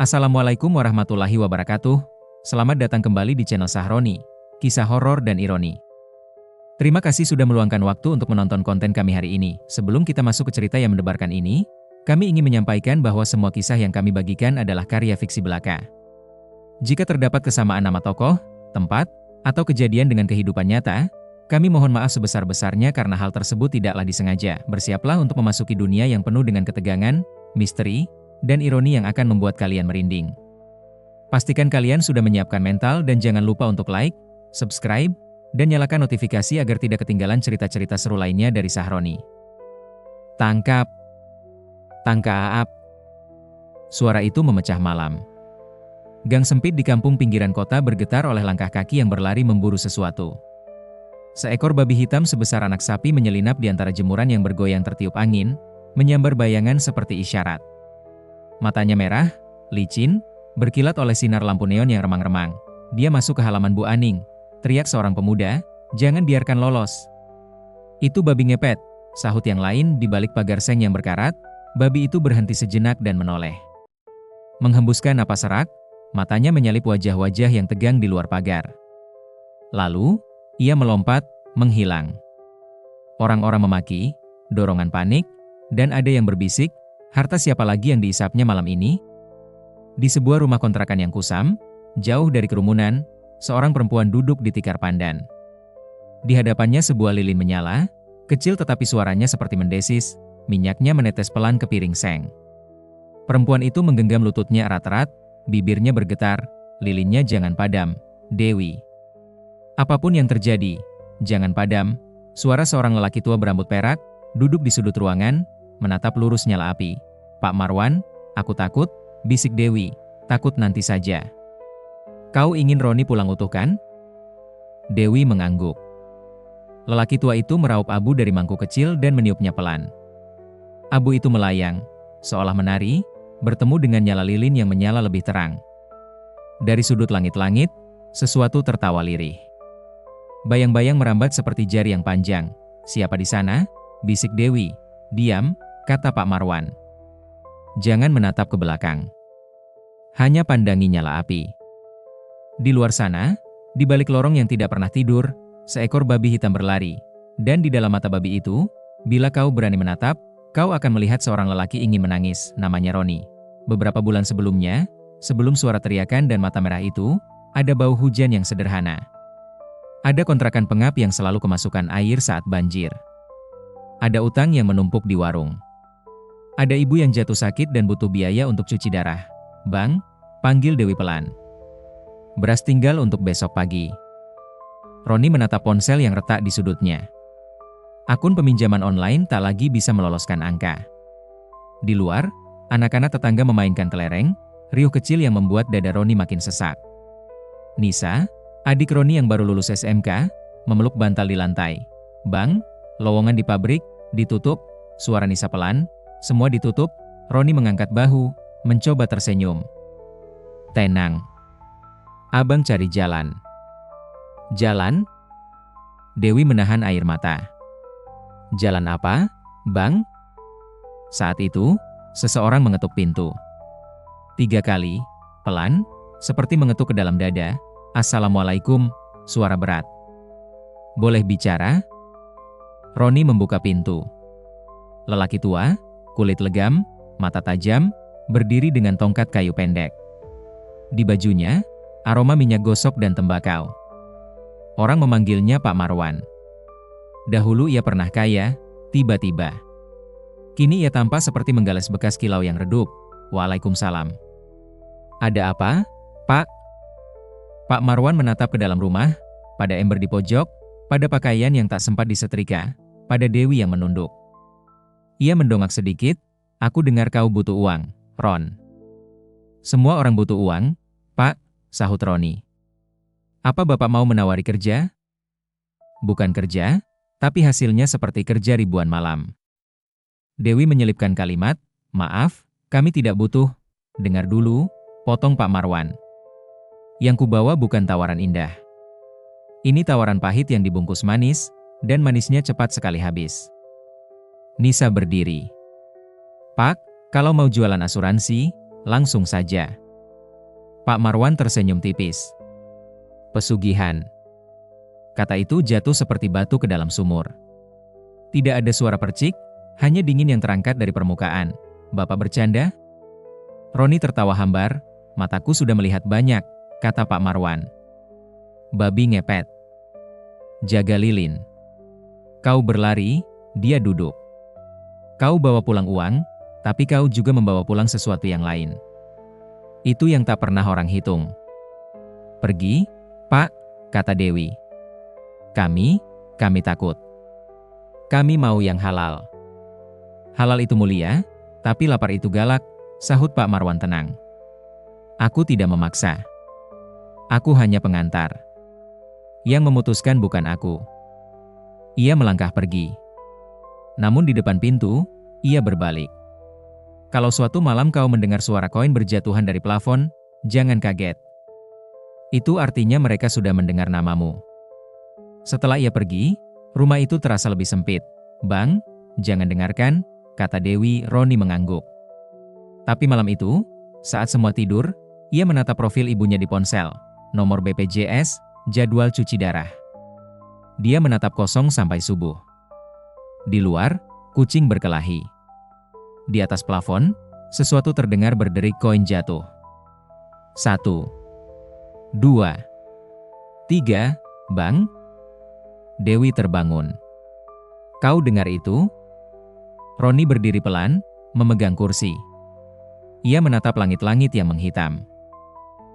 Assalamualaikum warahmatullahi wabarakatuh. Selamat datang kembali di channel Sahroni, kisah horor dan ironi. Terima kasih sudah meluangkan waktu untuk menonton konten kami hari ini. Sebelum kita masuk ke cerita yang mendebarkan ini, kami ingin menyampaikan bahwa semua kisah yang kami bagikan adalah karya fiksi belaka. Jika terdapat kesamaan nama tokoh, tempat, atau kejadian dengan kehidupan nyata, kami mohon maaf sebesar-besarnya karena hal tersebut tidaklah disengaja. Bersiaplah untuk memasuki dunia yang penuh dengan ketegangan, misteri, dan ironi yang akan membuat kalian merinding. Pastikan kalian sudah menyiapkan mental dan jangan lupa untuk like, subscribe, dan nyalakan notifikasi agar tidak ketinggalan cerita-cerita seru lainnya dari Sahroni. Tangkap! Tangkap! Suara itu memecah malam. Gang sempit di kampung pinggiran kota bergetar oleh langkah kaki yang berlari memburu sesuatu. Seekor babi hitam sebesar anak sapi menyelinap di antara jemuran yang bergoyang tertiup angin, menyambar bayangan seperti isyarat. Matanya merah, licin, berkilat oleh sinar lampu neon yang remang-remang. Dia masuk ke halaman Bu Aning, teriak seorang pemuda, "Jangan biarkan lolos." "Itu babi ngepet," sahut yang lain di balik pagar seng yang berkarat. Babi itu berhenti sejenak dan menoleh. Menghembuskan napas serak, matanya menyalip wajah-wajah yang tegang di luar pagar. Lalu, ia melompat, menghilang. Orang-orang memaki, dorongan panik, dan ada yang berbisik, harta siapa lagi yang diisapnya malam ini? Di sebuah rumah kontrakan yang kusam, jauh dari kerumunan, seorang perempuan duduk di tikar pandan. Di hadapannya sebuah lilin menyala, kecil tetapi suaranya seperti mendesis, minyaknya menetes pelan ke piring seng. Perempuan itu menggenggam lututnya erat-erat, bibirnya bergetar, "Lilinnya jangan padam, Dewi. Apapun yang terjadi, jangan padam." Suara seorang lelaki tua berambut perak, duduk di sudut ruangan, menatap lurus nyala api. "Pak Marwan, aku takut," bisik Dewi. "Takut nanti saja. Kau ingin Roni pulang utuh kan?" Dewi mengangguk. Lelaki tua itu meraup abu dari mangkuk kecil dan meniupnya pelan. Abu itu melayang, seolah menari, bertemu dengan nyala lilin yang menyala lebih terang. Dari sudut langit-langit, sesuatu tertawa lirih. Bayang-bayang merambat seperti jari yang panjang. "Siapa di sana?" bisik Dewi. "Diam," kata Pak Marwan. "Jangan menatap ke belakang. Hanya pandangi nyala api." Di luar sana, di balik lorong yang tidak pernah tidur, seekor babi hitam berlari. Dan di dalam mata babi itu, bila kau berani menatap, kau akan melihat seorang lelaki ingin menangis, namanya Roni. Beberapa bulan sebelumnya, sebelum suara teriakan dan mata merah itu, ada bau hujan yang sederhana. Ada kontrakan pengap yang selalu kemasukan air saat banjir. Ada utang yang menumpuk di warung. Ada ibu yang jatuh sakit dan butuh biaya untuk cuci darah. "Bang," panggil Dewi pelan. "Beras tinggal untuk besok pagi." Roni menatap ponsel yang retak di sudutnya. Akun peminjaman online tak lagi bisa meloloskan angka. Di luar, anak-anak tetangga memainkan kelereng, riuh kecil yang membuat dada Roni makin sesak. Nisa, adik Roni yang baru lulus SMK, memeluk bantal di lantai. "Bang, lowongan di pabrik, ditutup." Suara Nisa pelan, "Semua ditutup." Roni mengangkat bahu, mencoba tersenyum. "Tenang. Abang cari jalan." "Jalan?" Dewi menahan air mata. "Jalan apa, Bang?" Saat itu, seseorang mengetuk pintu. 3 kali, pelan, seperti mengetuk ke dalam dada. "Assalamualaikum," suara berat. "Boleh bicara?" Roni membuka pintu. Lelaki tua, kulit legam, mata tajam, berdiri dengan tongkat kayu pendek. Di bajunya, aroma minyak gosok dan tembakau. Orang memanggilnya Pak Marwan. Dahulu ia pernah kaya, tiba-tiba. Kini ia tampak seperti menggales bekas kilau yang redup. "Waalaikumsalam." "Ada apa, Pak?" Pak Marwan menatap ke dalam rumah, pada ember di pojok, pada pakaian yang tak sempat disetrika, pada Dewi yang menunduk. Ia mendongak sedikit. "Aku dengar kau butuh uang, Ron." "Semua orang butuh uang, Pak," sahut Roni. "Apa Bapak mau menawari kerja?" "Bukan kerja, tapi hasilnya seperti kerja ribuan malam." Dewi menyelipkan kalimat, "Maaf, kami tidak butuh." "Dengar dulu," potong Pak Marwan. "Yang kubawa bukan tawaran indah. Ini tawaran pahit yang dibungkus manis, dan manisnya cepat sekali habis." Nisa berdiri. "Pak, kalau mau jualan asuransi, langsung saja." Pak Marwan tersenyum tipis. Pesugihan. Kata itu jatuh seperti batu ke dalam sumur. Tidak ada suara percik, hanya dingin yang terangkat dari permukaan. Bapak bercanda? Roni tertawa hambar. Mataku sudah melihat banyak, kata Pak Marwan. Babi ngepet. Jaga lilin. Kau berlari, dia duduk. Kau bawa pulang uang, tapi kau juga membawa pulang sesuatu yang lain. Itu yang tak pernah orang hitung. Pergi, Pak, kata Dewi. Kami takut. Kami mau yang halal. Halal itu mulia, tapi lapar itu galak, sahut Pak Marwan tenang. Aku tidak memaksa. Aku hanya pengantar. Yang memutuskan bukan aku. Ia melangkah pergi. Namun di depan pintu, ia berbalik. Kalau suatu malam kau mendengar suara koin berjatuhan dari plafon, jangan kaget. Itu artinya mereka sudah mendengar namamu. Setelah ia pergi, rumah itu terasa lebih sempit. Bang, jangan dengarkan, kata Dewi. Roni mengangguk. Tapi malam itu, saat semua tidur, ia menatap profil ibunya di ponsel, nomor BPJS, jadwal cuci darah. Dia menatap kosong sampai subuh. Di luar, kucing berkelahi. Di atas plafon, sesuatu terdengar berderik koin jatuh. 1, 2, 3, Bang. Dewi terbangun. Kau dengar itu? Roni berdiri pelan, memegang kursi. Ia menatap langit-langit yang menghitam.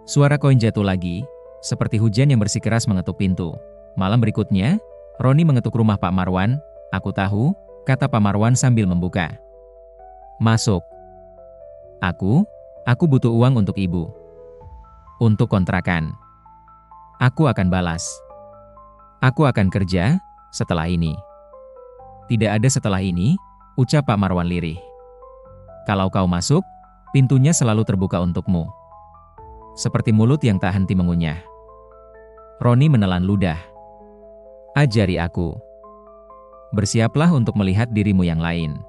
Suara koin jatuh lagi, seperti hujan yang bersikeras mengetuk pintu. Malam berikutnya, Roni mengetuk rumah Pak Marwan. Aku tahu, kata Pak Marwan sambil membuka. Masuk. Aku butuh uang untuk ibu. Untuk kontrakan. Aku akan balas. Aku akan kerja setelah ini. Tidak ada setelah ini, ucap Pak Marwan lirih. Kalau kau masuk, pintunya selalu terbuka untukmu. Seperti mulut yang tak henti mengunyah. Roni menelan ludah. Ajari aku. Bersiaplah untuk melihat dirimu yang lain.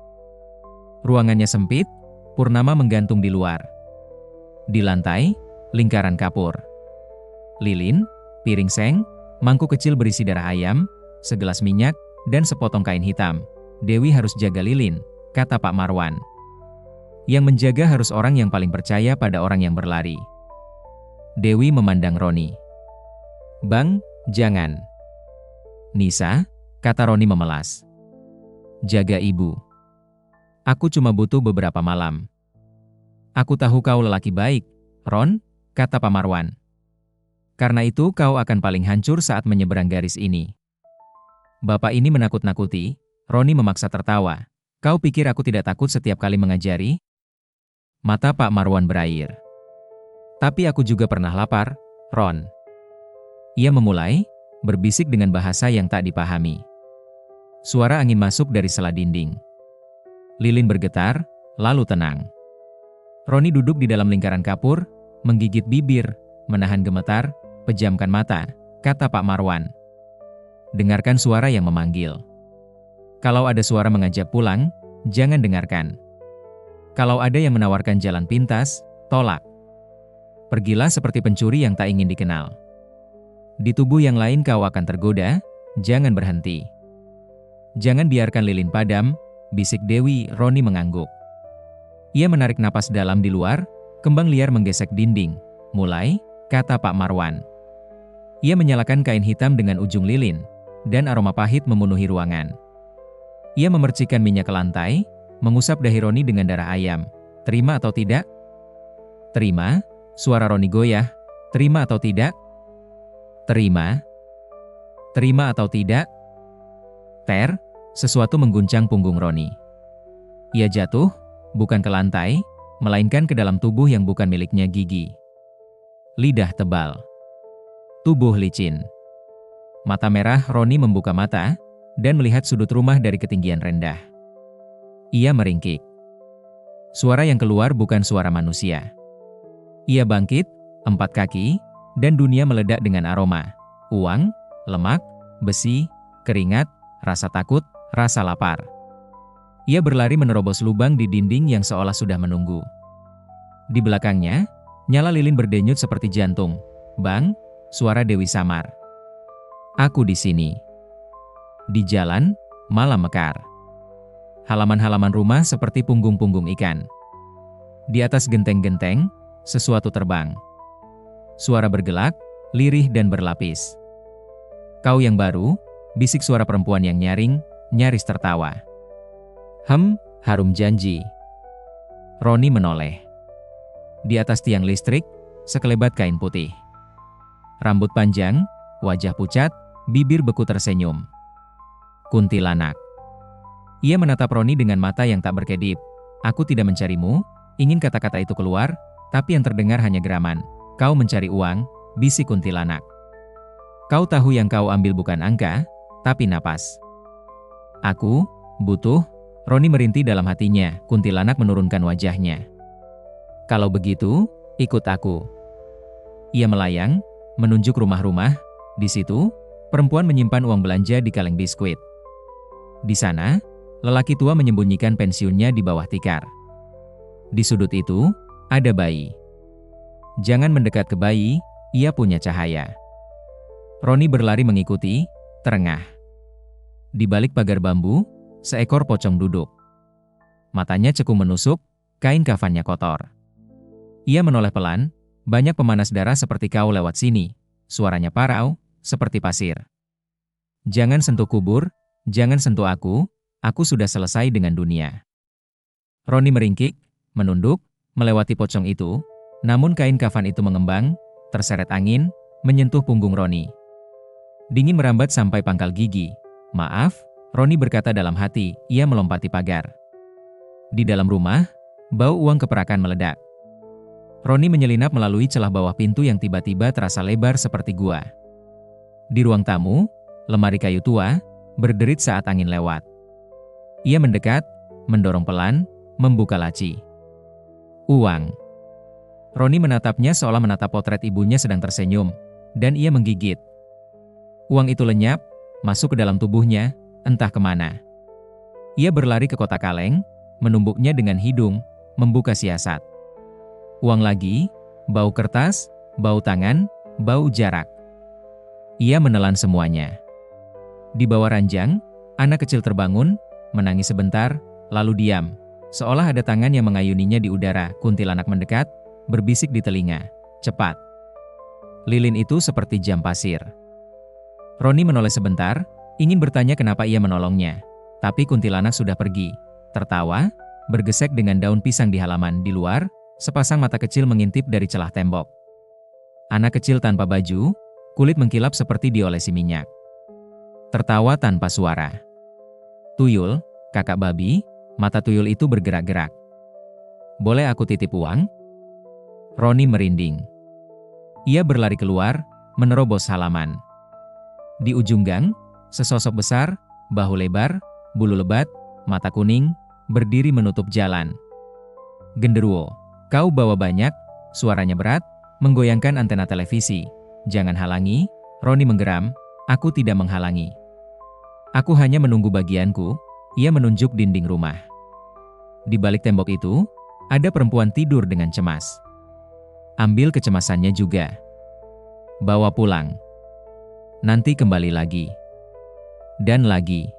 Ruangannya sempit, purnama menggantung di luar. Di lantai, lingkaran kapur. Lilin, piring seng, mangkuk kecil berisi darah ayam, segelas minyak, dan sepotong kain hitam. Dewi harus jaga lilin, kata Pak Marwan. Yang menjaga harus orang yang paling percaya pada orang yang berlari. Dewi memandang Roni. Bang, jangan. Nisa, kata Roni memelas. Jaga ibu. Aku cuma butuh beberapa malam. Aku tahu kau lelaki baik, Ron, kata Pak Marwan. Karena itu kau akan paling hancur saat menyeberang garis ini. Bapak ini menakut-nakuti. Roni memaksa tertawa. Kau pikir aku tidak takut setiap kali mengajari? Mata Pak Marwan berair. Tapi aku juga pernah lapar, Ron. Ia memulai, berbisik dengan bahasa yang tak dipahami. Suara angin masuk dari sela dinding. Lilin bergetar, lalu tenang. Roni duduk di dalam lingkaran kapur, menggigit bibir, menahan gemetar, pejamkan mata, kata Pak Marwan. Dengarkan suara yang memanggil. Kalau ada suara mengajak pulang, jangan dengarkan. Kalau ada yang menawarkan jalan pintas, tolak. Pergilah seperti pencuri yang tak ingin dikenal. Di tubuh yang lain kau akan tergoda, jangan berhenti. Jangan biarkan lilin padam, bisik Dewi. Roni mengangguk. Ia menarik napas dalam di luar, kembang liar menggesek dinding. Mulai, kata Pak Marwan. Ia menyalakan kain hitam dengan ujung lilin, dan aroma pahit memenuhi ruangan. Ia memercikkan minyak ke lantai, mengusap dahi Roni dengan darah ayam. Terima atau tidak? Terima, suara Roni goyah. Terima atau tidak? Terima. Terima atau tidak? Ter, sesuatu mengguncang punggung Roni. Ia jatuh, bukan ke lantai, melainkan ke dalam tubuh yang bukan miliknya. Gigi. Lidah tebal. Tubuh licin. Mata merah. Roni membuka mata, dan melihat sudut rumah dari ketinggian rendah. Ia meringkik. Suara yang keluar bukan suara manusia. Ia bangkit, 4 kaki, dan dunia meledak dengan aroma. Uang, lemak, besi, keringat, rasa takut, rasa lapar. Ia berlari menerobos lubang di dinding yang seolah sudah menunggu. Di belakangnya, Nyala lilin berdenyut seperti jantung. Bang, suara Dewi samar. Aku di sini. Di jalan, malam mekar. Halaman-halaman rumah seperti punggung-punggung ikan. Di atas genteng-genteng, sesuatu terbang. Suara bergelak, lirih dan berlapis. Kau yang baru, bisik suara perempuan yang nyaring, nyaris tertawa. Harum janji. Roni menoleh. Di atas tiang listrik, sekelebat kain putih. Rambut panjang, wajah pucat, bibir beku tersenyum. Kuntilanak. Ia menatap Roni dengan mata yang tak berkedip. Aku tidak mencarimu, ingin kata-kata itu keluar, tapi yang terdengar hanya geraman. Kau mencari uang, bisik kuntilanak. Kau tahu yang kau ambil bukan angka, tapi napas. Aku, butuh, Roni merintih dalam hatinya, kuntilanak menurunkan wajahnya. Kalau begitu, ikut aku. Ia melayang, menunjuk rumah-rumah. Di situ, perempuan menyimpan uang belanja di kaleng biskuit. Di sana, lelaki tua menyembunyikan pensiunnya di bawah tikar. Di sudut itu, ada bayi. Jangan mendekat ke bayi, ia punya cahaya. Roni berlari mengikuti, terengah. Di balik pagar bambu, seekor pocong duduk. Matanya cekung menusuk, kain kafannya kotor. Ia menoleh pelan, banyak pemanas darah seperti kau lewat sini. Suaranya parau, seperti pasir. Jangan sentuh kubur, jangan sentuh aku sudah selesai dengan dunia. Roni meringkik, menunduk, melewati pocong itu, namun kain kafan itu mengembang, terseret angin, menyentuh punggung Roni. Dingin merambat sampai pangkal gigi. Maaf, Roni berkata dalam hati, ia melompati pagar. Di dalam rumah, bau uang keperakan meledak. Roni menyelinap melalui celah bawah pintu yang tiba-tiba terasa lebar seperti gua. Di ruang tamu, lemari kayu tua, berderit saat angin lewat. Ia mendekat, mendorong pelan, membuka laci. Uang. Roni menatapnya seolah menatap potret ibunya sedang tersenyum, dan ia menggigit. Uang itu lenyap, masuk ke dalam tubuhnya, entah kemana. Ia berlari ke kotak kaleng, menumbuknya dengan hidung, membuka siasat. Uang lagi, bau kertas, bau tangan, bau jarak. Ia menelan semuanya. Di bawah ranjang, anak kecil terbangun, menangis sebentar, lalu diam. Seolah ada tangan yang mengayuninya di udara. Kuntilanak mendekat, berbisik di telinga. Cepat. Lilin itu seperti jam pasir. Roni menoleh sebentar, ingin bertanya kenapa ia menolongnya. Tapi kuntilanak sudah pergi. Tertawa, bergesek dengan daun pisang di halaman. Di luar, sepasang mata kecil mengintip dari celah tembok. Anak kecil tanpa baju, kulit mengkilap seperti diolesi minyak. Tertawa tanpa suara. Tuyul, kakak babi, mata tuyul itu bergerak-gerak. Boleh aku titip uang? Roni merinding. Ia berlari keluar, menerobos halaman. Di ujung gang, sesosok besar, bahu lebar, bulu lebat, mata kuning, berdiri menutup jalan. Genderuwo. Kau bawa banyak, suaranya berat, menggoyangkan antena televisi. Jangan halangi, Roni menggeram, aku tidak menghalangi. Aku hanya menunggu bagianku, ia menunjuk dinding rumah. Di balik tembok itu, ada perempuan tidur dengan cemas. Ambil kecemasannya juga. Bawa pulang. Nanti kembali lagi. Dan lagi.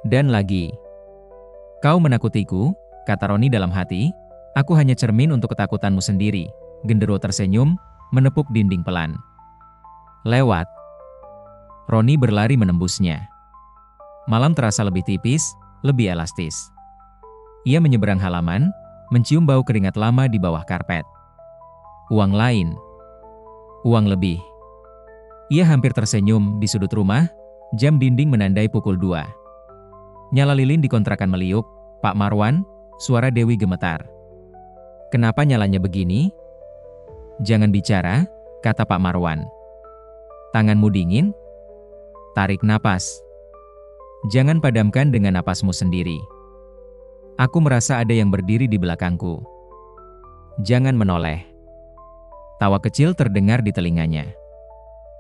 Dan lagi. Kau menakutiku, kata Roni dalam hati. Aku hanya cermin untuk ketakutanmu sendiri. Genderuwo tersenyum, menepuk dinding pelan. Lewat. Roni berlari menembusnya. Malam terasa lebih tipis, lebih elastis. Ia menyeberang halaman, mencium bau keringat lama di bawah karpet. Uang lain. Uang lebih. Ia hampir tersenyum di sudut rumah, jam dinding menandai pukul 2. Nyala lilin di kontrakan meliuk, Pak Marwan, suara Dewi gemetar. Kenapa nyalanya begini? Jangan bicara, kata Pak Marwan. Tanganmu dingin? Tarik napas. Jangan padamkan dengan napasmu sendiri. Aku merasa ada yang berdiri di belakangku. Jangan menoleh. Tawa kecil terdengar di telinganya.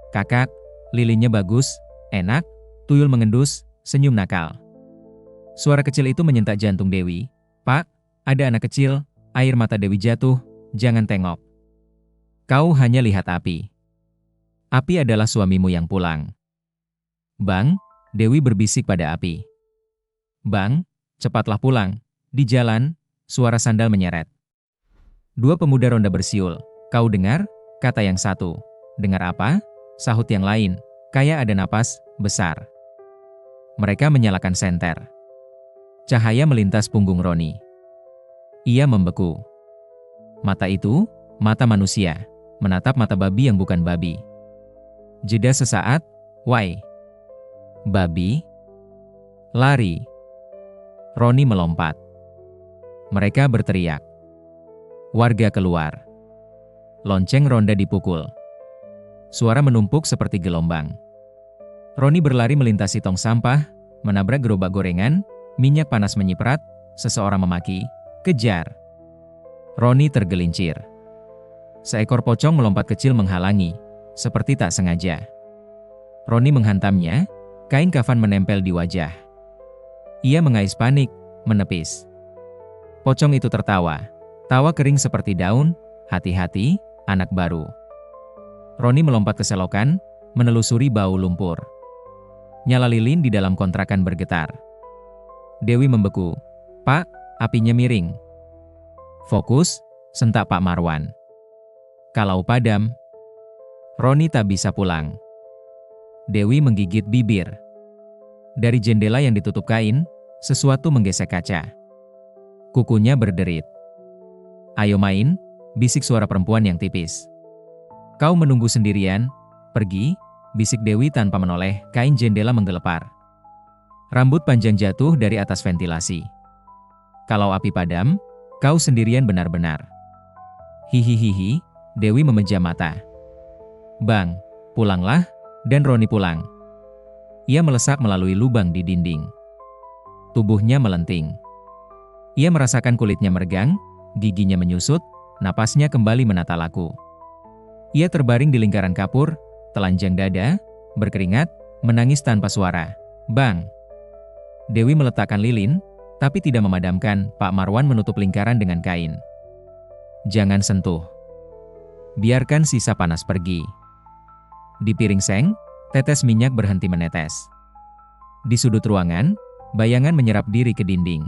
Kakak, lilinnya bagus, enak, tuyul mengendus, senyum nakal. Suara kecil itu menyentak jantung Dewi. Pak, ada anak kecil. Air mata Dewi jatuh, jangan tengok. Kau hanya lihat api. Api adalah suamimu yang pulang. Bang, Dewi berbisik pada api. Bang, cepatlah pulang. Di jalan, suara sandal menyeret. Dua pemuda ronda bersiul. Kau dengar? Kata yang satu. Dengar apa? Sahut yang lain. Kayak ada napas besar. Mereka menyalakan senter. Cahaya melintas punggung Roni. Ia membeku. Mata itu, mata manusia, menatap mata babi yang bukan babi. Jeda sesaat, why? Babi? Lari. Roni melompat. Mereka berteriak. Warga keluar. Lonceng ronda dipukul. Suara menumpuk seperti gelombang. Roni berlari melintasi tong sampah, menabrak gerobak gorengan, minyak panas menyiprat, seseorang memaki, kejar. Roni tergelincir. Seekor pocong melompat kecil menghalangi, seperti tak sengaja. Roni menghantamnya, kain kafan menempel di wajah. Ia mengais panik, menepis. Pocong itu tertawa, tawa kering seperti daun, hati-hati, anak baru. Roni melompat ke selokan, menelusuri bau lumpur. Nyala lilin di dalam kontrakan bergetar. Dewi membeku. Pak, apinya miring. Fokus, sentak Pak Marwan. Kalau padam, Roni tak bisa pulang. Dewi menggigit bibir. Dari jendela yang ditutup kain, sesuatu menggesek kaca. Kukunya berderit. Ayo main, bisik suara perempuan yang tipis. Kau menunggu sendirian, pergi, bisik Dewi tanpa menoleh, kain jendela menggelepar. Rambut panjang jatuh dari atas ventilasi. Kalau api padam, kau sendirian benar-benar. Hihihihi, Dewi memejam mata. Bang, pulanglah, dan Roni pulang. Ia melesak melalui lubang di dinding. Tubuhnya melenting. Ia merasakan kulitnya meregang, giginya menyusut, napasnya kembali menata laku. Ia terbaring di lingkaran kapur, telanjang dada, berkeringat, menangis tanpa suara. Bang! Dewi meletakkan lilin, tapi tidak memadamkan. Pak Marwan menutup lingkaran dengan kain. Jangan sentuh. Biarkan sisa panas pergi. Di piring seng, tetes minyak berhenti menetes. Di sudut ruangan, bayangan menyerap diri ke dinding.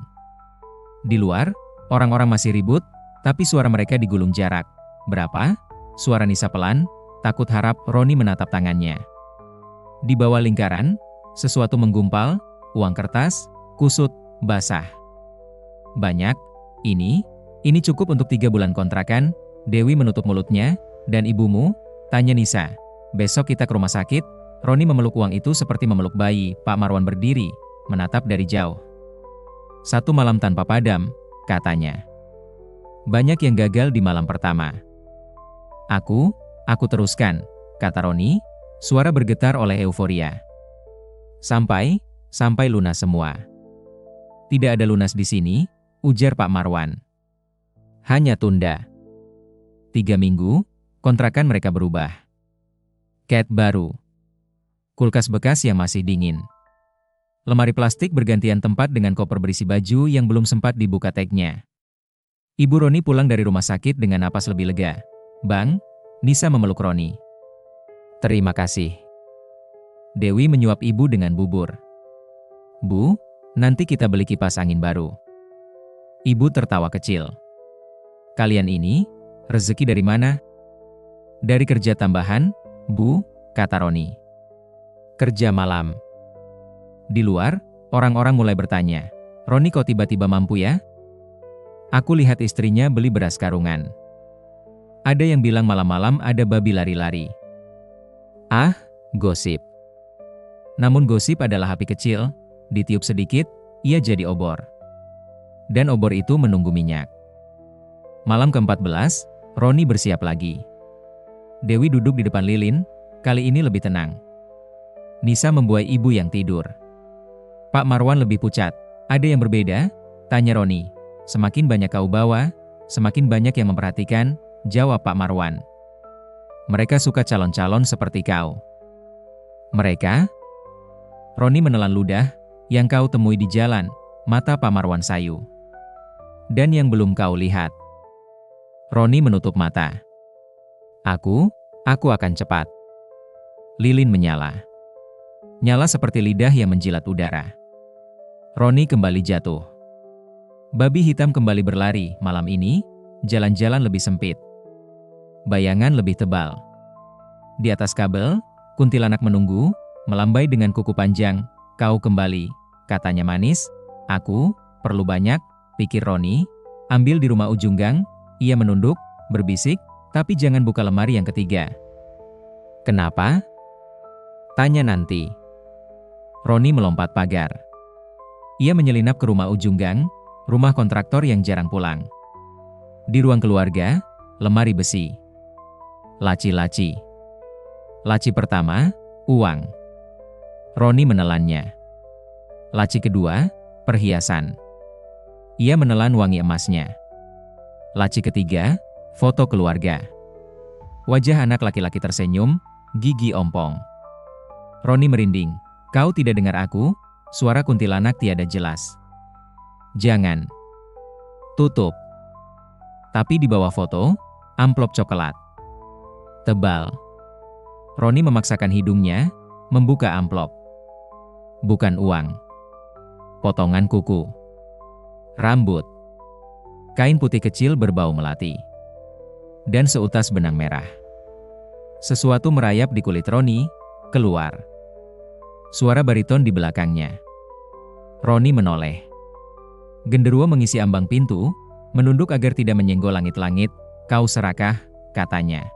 Di luar, orang-orang masih ribut, tapi suara mereka digulung jarak. Berapa? Suara Nisa pelan, takut harap. Roni menatap tangannya. Di bawah lingkaran, sesuatu menggumpal, uang kertas, kusut, basah. Banyak, ini cukup untuk 3 bulan kontrakan. Dewi menutup mulutnya. Dan ibumu? Tanya Nisa. Besok kita ke rumah sakit. Roni memeluk uang itu seperti memeluk bayi. Pak Marwan berdiri, menatap dari jauh. 1 malam tanpa padam, katanya. Banyak yang gagal di malam pertama. Aku teruskan, kata Roni, suara bergetar oleh euforia. Sampai lunas semua. Tidak ada lunas di sini, ujar Pak Marwan. Hanya tunda. 3 minggu, kontrakan mereka berubah. Cat baru. Kulkas bekas yang masih dingin. Lemari plastik bergantian tempat dengan koper berisi baju yang belum sempat dibuka tagnya. Ibu Roni pulang dari rumah sakit dengan napas lebih lega. Bang, Nisa memeluk Roni. Terima kasih. Dewi menyuap ibu dengan bubur. Bu, nanti kita beli kipas angin baru. Ibu tertawa kecil. Kalian ini, rezeki dari mana? Dari kerja tambahan, Bu, kata Roni. Kerja malam. Di luar, orang-orang mulai bertanya, Roni kok tiba-tiba mampu ya? Aku lihat istrinya beli beras karungan. Ada yang bilang malam-malam ada babi lari-lari. Ah, gosip. Namun gosip adalah api kecil, ditiup sedikit, ia jadi obor. Dan obor itu menunggu minyak. Malam ke-14, Roni bersiap lagi. Dewi duduk di depan lilin, kali ini lebih tenang. Nisa membuai ibu yang tidur. Pak Marwan lebih pucat. Ada yang berbeda? Tanya Roni. Semakin banyak kau bawa, semakin banyak yang memperhatikan, jawab Pak Marwan. Mereka suka calon-calon seperti kau. Mereka? Roni menelan ludah, yang kau temui di jalan, mata Pak Marwan sayu. Dan yang belum kau lihat. Roni menutup mata. Aku akan cepat. Lilin menyala. Nyala seperti lidah yang menjilat udara. Roni kembali jatuh. Babi hitam kembali berlari. Malam ini, jalan-jalan lebih sempit. Bayangan lebih tebal. Di atas kabel, kuntilanak menunggu, melambai dengan kuku panjang. Kau kembali, katanya manis. Aku, perlu banyak, pikir Roni. Ambil di rumah ujung gang. Ia menunduk, berbisik, tapi jangan buka lemari yang ketiga. Kenapa? Tanya nanti. Roni melompat pagar. Ia menyelinap ke rumah ujung gang, rumah kontraktor yang jarang pulang. Di ruang keluarga, lemari besi. Laci-laci. Laci pertama, uang. Roni menelannya. Laci kedua, perhiasan. Ia menelan wangi emasnya. Laci ketiga, foto keluarga. Wajah anak laki-laki tersenyum, gigi ompong. Roni merinding. Kau tidak dengar aku? Suara kuntilanak tiada jelas. Jangan. Tutup. Tapi di bawah foto, amplop coklat. Tebal. Roni memaksakan hidungnya, membuka amplop. Bukan uang. Potongan kuku. Rambut. Kain putih kecil berbau melati. Dan seutas benang merah. Sesuatu merayap di kulit Roni, keluar. Suara bariton di belakangnya. Roni menoleh. Genderuwo mengisi ambang pintu, menunduk agar tidak menyenggol langit-langit. Kau serakah, katanya.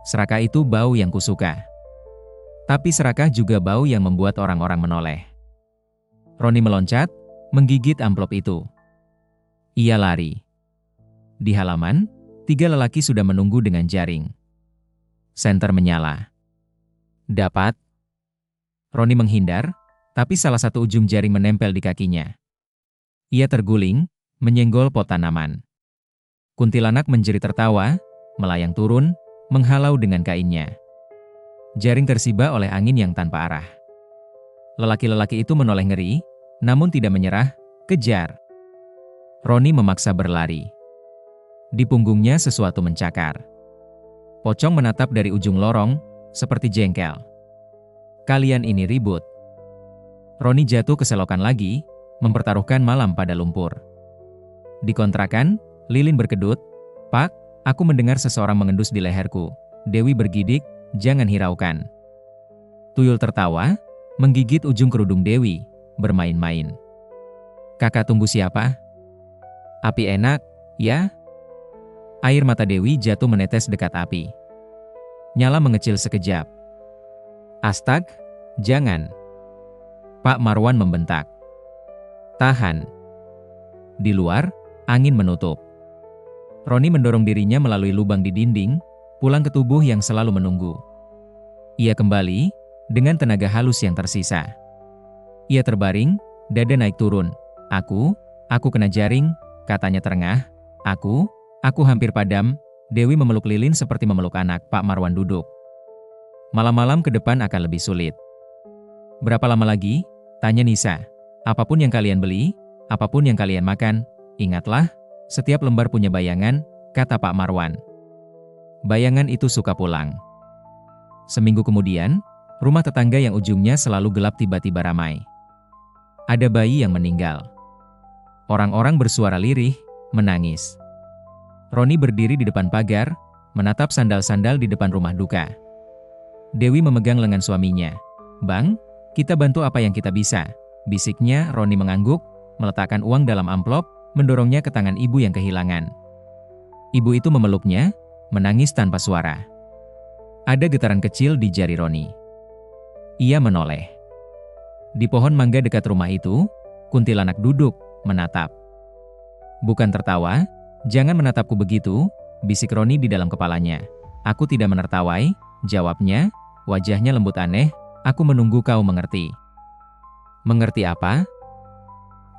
Serakah itu bau yang kusuka. Tapi serakah juga bau yang membuat orang-orang menoleh. Roni meloncat, menggigit amplop itu. Ia lari. Di halaman, 3 lelaki sudah menunggu dengan jaring. Senter menyala. Dapat. Roni menghindar, tapi salah satu ujung jaring menempel di kakinya. Ia terguling, menyenggol pot tanaman. Kuntilanak menjerit tertawa, melayang turun, menghalau dengan kainnya. Jaring tersibak oleh angin yang tanpa arah. Lelaki-lelaki itu menoleh ngeri, namun tidak menyerah. Kejar. Roni memaksa berlari. Di punggungnya sesuatu mencakar. Pocong menatap dari ujung lorong, seperti jengkel. Kalian ini ribut. Roni jatuh ke selokan lagi, mempertaruhkan malam pada lumpur. Di kontrakan, lilin berkedut. Pak, aku mendengar seseorang mengendus di leherku. Dewi bergidik, jangan hiraukan. Tuyul tertawa, menggigit ujung kerudung Dewi, bermain-main. Kakak tunggu siapa? Api enak, ya? Air mata Dewi jatuh menetes dekat api. Nyala mengecil sekejap. Astag, jangan. Pak Marwan membentak. Tahan. Di luar, angin menutup. Roni mendorong dirinya melalui lubang di dinding, pulang ke tubuh yang selalu menunggu. Ia kembali, dengan tenaga halus yang tersisa. Ia terbaring, dada naik turun. Aku kena jaring, katanya terengah. Aku hampir padam. Dewi memeluk lilin seperti memeluk anak. Pak Marwan duduk. Malam-malam ke depan akan lebih sulit. Berapa lama lagi? Tanya Nisa. Apapun yang kalian beli, apapun yang kalian makan, ingatlah, setiap lembar punya bayangan, kata Pak Marwan. Bayangan itu suka pulang. Seminggu kemudian, rumah tetangga yang ujungnya selalu gelap tiba-tiba ramai. Ada bayi yang meninggal. Orang-orang bersuara lirih, menangis. Roni berdiri di depan pagar, menatap sandal-sandal di depan rumah duka. Dewi memegang lengan suaminya. Bang, kita bantu apa yang kita bisa, bisiknya. Roni mengangguk, meletakkan uang dalam amplop, mendorongnya ke tangan ibu yang kehilangan. Ibu itu memeluknya, menangis tanpa suara. Ada getaran kecil di jari Roni. Ia menoleh. Di pohon mangga dekat rumah itu, kuntilanak duduk, menatap. Bukan tertawa, jangan menatapku begitu, bisik Roni di dalam kepalanya. Aku tidak menertawai, jawabnya, wajahnya lembut aneh. Aku menunggu kau mengerti. Mengerti apa?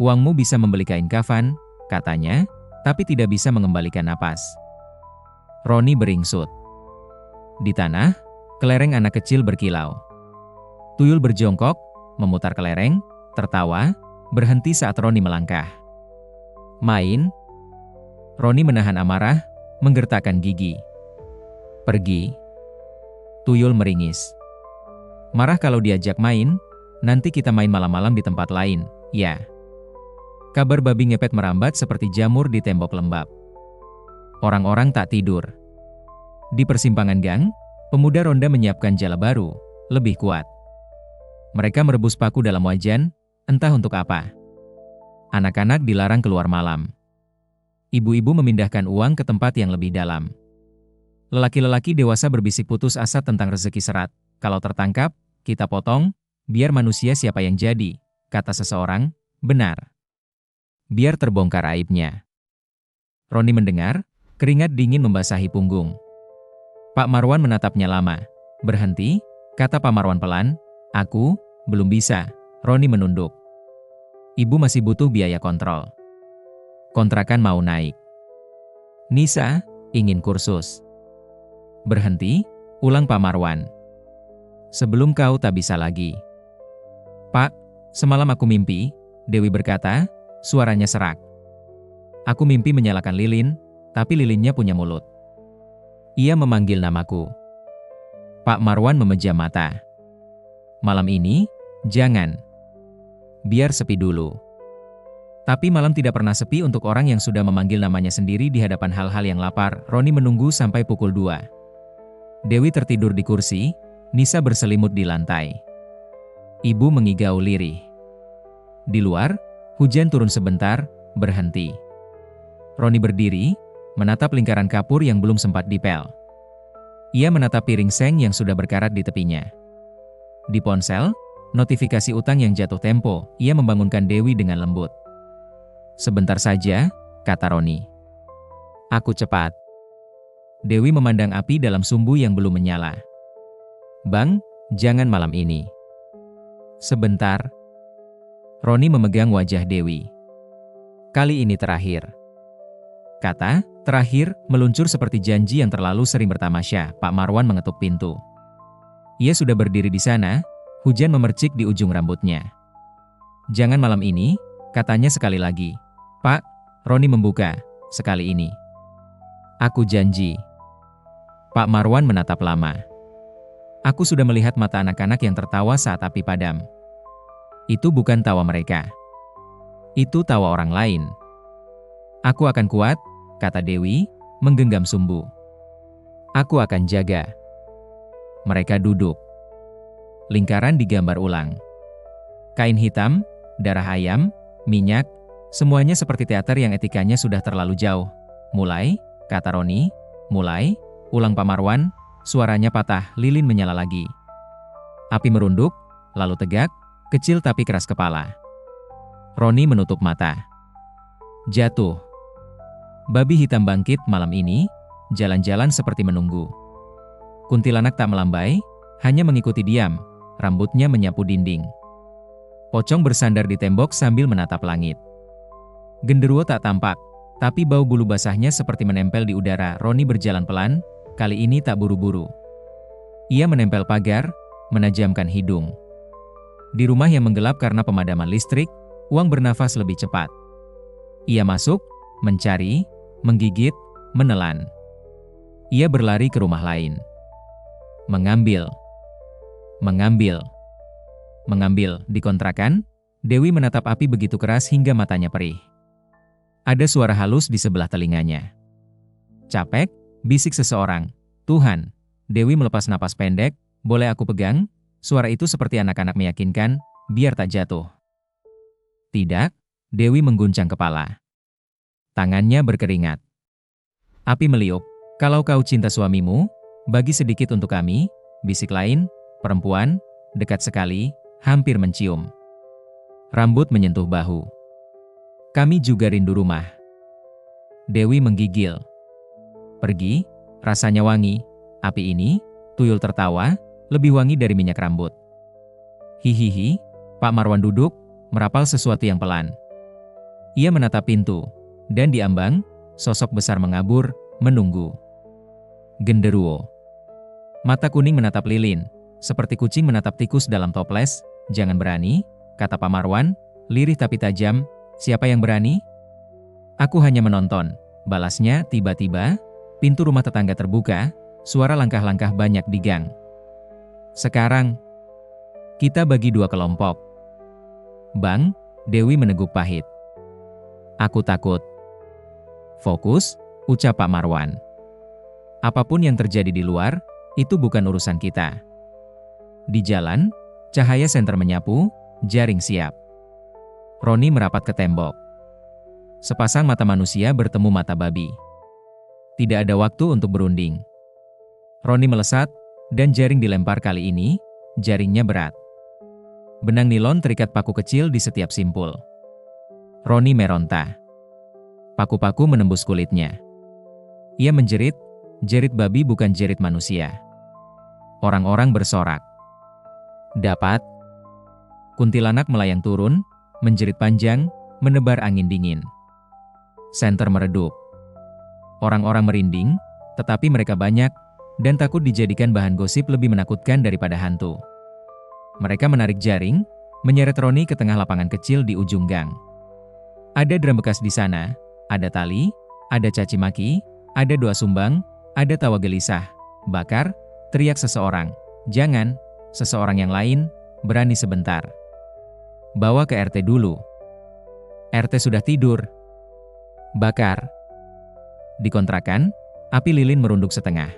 Uangmu bisa membeli kain kafan, katanya, tapi tidak bisa mengembalikan napas. Roni beringsut. Di tanah, kelereng anak kecil berkilau. Tuyul berjongkok, memutar kelereng, tertawa, berhenti saat Roni melangkah. Main? Roni menahan amarah, menggertakkan gigi. Pergi. Tuyul meringis. Marah kalau diajak main, nanti kita main malam-malam di tempat lain, ya. Kabar babi ngepet merambat seperti jamur di tembok lembab. Orang-orang tak tidur. Di persimpangan gang, pemuda ronda menyiapkan jala baru, lebih kuat. Mereka merebus paku dalam wajan, entah untuk apa. Anak-anak dilarang keluar malam. Ibu-ibu memindahkan uang ke tempat yang lebih dalam. Lelaki-lelaki dewasa berbisik putus asa tentang rezeki serat. Kalau tertangkap, kita potong, biar manusia siapa yang jadi, kata seseorang, benar. Biar terbongkar aibnya. Roni mendengar, keringat dingin membasahi punggung. Pak Marwan menatapnya lama. Berhenti, kata Pak Marwan pelan, aku, belum bisa. Roni menunduk. Ibu masih butuh biaya kontrol. Kontrakan mau naik. Nisa, ingin kursus. Berhenti, ulang Pak Marwan. Sebelum kau tak bisa lagi. Pak, semalam aku mimpi, Dewi berkata, suaranya serak. Aku mimpi menyalakan lilin, tapi lilinnya punya mulut. Ia memanggil namaku. Pak Marwan memejam mata. Malam ini, jangan. Biar sepi dulu. Tapi malam tidak pernah sepi untuk orang yang sudah memanggil namanya sendiri di hadapan hal-hal yang lapar. Roni menunggu sampai pukul 2. Dewi tertidur di kursi, Nisa berselimut di lantai. Ibu mengigau lirih. Di luar, hujan turun sebentar, berhenti. Roni berdiri, menatap lingkaran kapur yang belum sempat dipel. Ia menatap piring seng yang sudah berkarat di tepinya. Di ponsel, notifikasi utang yang jatuh tempo, ia membangunkan Dewi dengan lembut. Sebentar saja, kata Roni. Aku cepat. Dewi memandang api dalam sumbu yang belum menyala. Bang, jangan malam ini. Sebentar. Roni memegang wajah Dewi. Kali ini terakhir. Kata, terakhir, meluncur seperti janji yang terlalu sering bertamasya. Pak Marwan mengetuk pintu. Ia sudah berdiri di sana, hujan memercik di ujung rambutnya. Jangan malam ini, katanya sekali lagi. Pak, Roni membuka, sekali ini. Aku janji. Pak Marwan menatap lama. Aku sudah melihat mata anak-anak yang tertawa saat api padam. Itu bukan tawa mereka. Itu tawa orang lain. Aku akan kuat, kata Dewi, menggenggam sumbu. Aku akan jaga. Mereka duduk. Lingkaran digambar ulang. Kain hitam, darah ayam, minyak, semuanya seperti teater yang etikanya sudah terlalu jauh. Mulai, kata Roni, mulai, ulang Pak Marwan. Suaranya patah, lilin menyala lagi. Api merunduk, lalu tegak, kecil tapi keras kepala. Roni menutup mata. Jatuh. Babi hitam bangkit malam ini, jalan-jalan seperti menunggu. Kuntilanak tak melambai, hanya mengikuti diam, rambutnya menyapu dinding. Pocong bersandar di tembok sambil menatap langit. Genderuwo tak tampak, tapi bau bulu basahnya seperti menempel di udara. Roni berjalan pelan, kali ini tak buru-buru. Ia menempel pagar, menajamkan hidung. Di rumah yang menggelap karena pemadaman listrik, Uang bernafas lebih cepat. Ia masuk, mencari, menggigit, menelan. Ia berlari ke rumah lain. Mengambil. Di kontrakan, Dewi menatap api begitu keras hingga matanya perih. Ada suara halus di sebelah telinganya. Capek, bisik seseorang. Tuhan. Dewi melepas napas pendek. Boleh aku pegang? Suara itu seperti anak-anak meyakinkan, biar tak jatuh. Tidak, Dewi mengguncang kepala. Tangannya berkeringat. Api meliuk. Kalau kau cinta suamimu, bagi sedikit untuk kami. Bisik lain, perempuan, dekat sekali, hampir mencium. Rambut menyentuh bahu. Kami juga rindu rumah. Dewi menggigil. Pergi, rasanya wangi. Api ini, tuyul tertawa, lebih wangi dari minyak rambut. Hihihi, Pak Marwan duduk, merapal sesuatu yang pelan. Ia menatap pintu, dan di ambang, sosok besar mengabur, menunggu. Genderuwo. Mata kuning menatap lilin, seperti kucing menatap tikus dalam toples. Jangan berani, kata Pak Marwan, lirih tapi tajam. Siapa yang berani? Aku hanya menonton. Balasnya. Tiba-tiba, pintu rumah tetangga terbuka, suara langkah-langkah banyak di gang. Sekarang, kita bagi 2 kelompok. Bang, Dewi meneguk pahit. Aku takut. Fokus, ucap Pak Marwan. Apapun yang terjadi di luar, itu bukan urusan kita. Di jalan, cahaya senter menyapu, jaring siap. Roni merapat ke tembok. Sepasang mata manusia bertemu mata babi. Tidak ada waktu untuk berunding. Roni melesat, dan jaring dilempar kali ini, jaringnya berat. Benang nilon terikat paku kecil di setiap simpul. Roni meronta. Paku-paku menembus kulitnya. Ia menjerit, jerit babi bukan jerit manusia. Orang-orang bersorak. Dapat. Kuntilanak melayang turun, menjerit panjang, menebar angin dingin. Senter meredup. Orang-orang merinding, tetapi mereka banyak, dan takut dijadikan bahan gosip lebih menakutkan daripada hantu. Mereka menarik jaring, menyeret Roni ke tengah lapangan kecil di ujung gang. Ada drum bekas di sana, ada tali, ada caci maki, ada doa sumbang, ada tawa gelisah. Bakar, teriak seseorang. Jangan, seseorang yang lain, berani sebentar. Bawa ke RT dulu. RT sudah tidur. Bakar. Di kontrakan, api lilin merunduk setengah.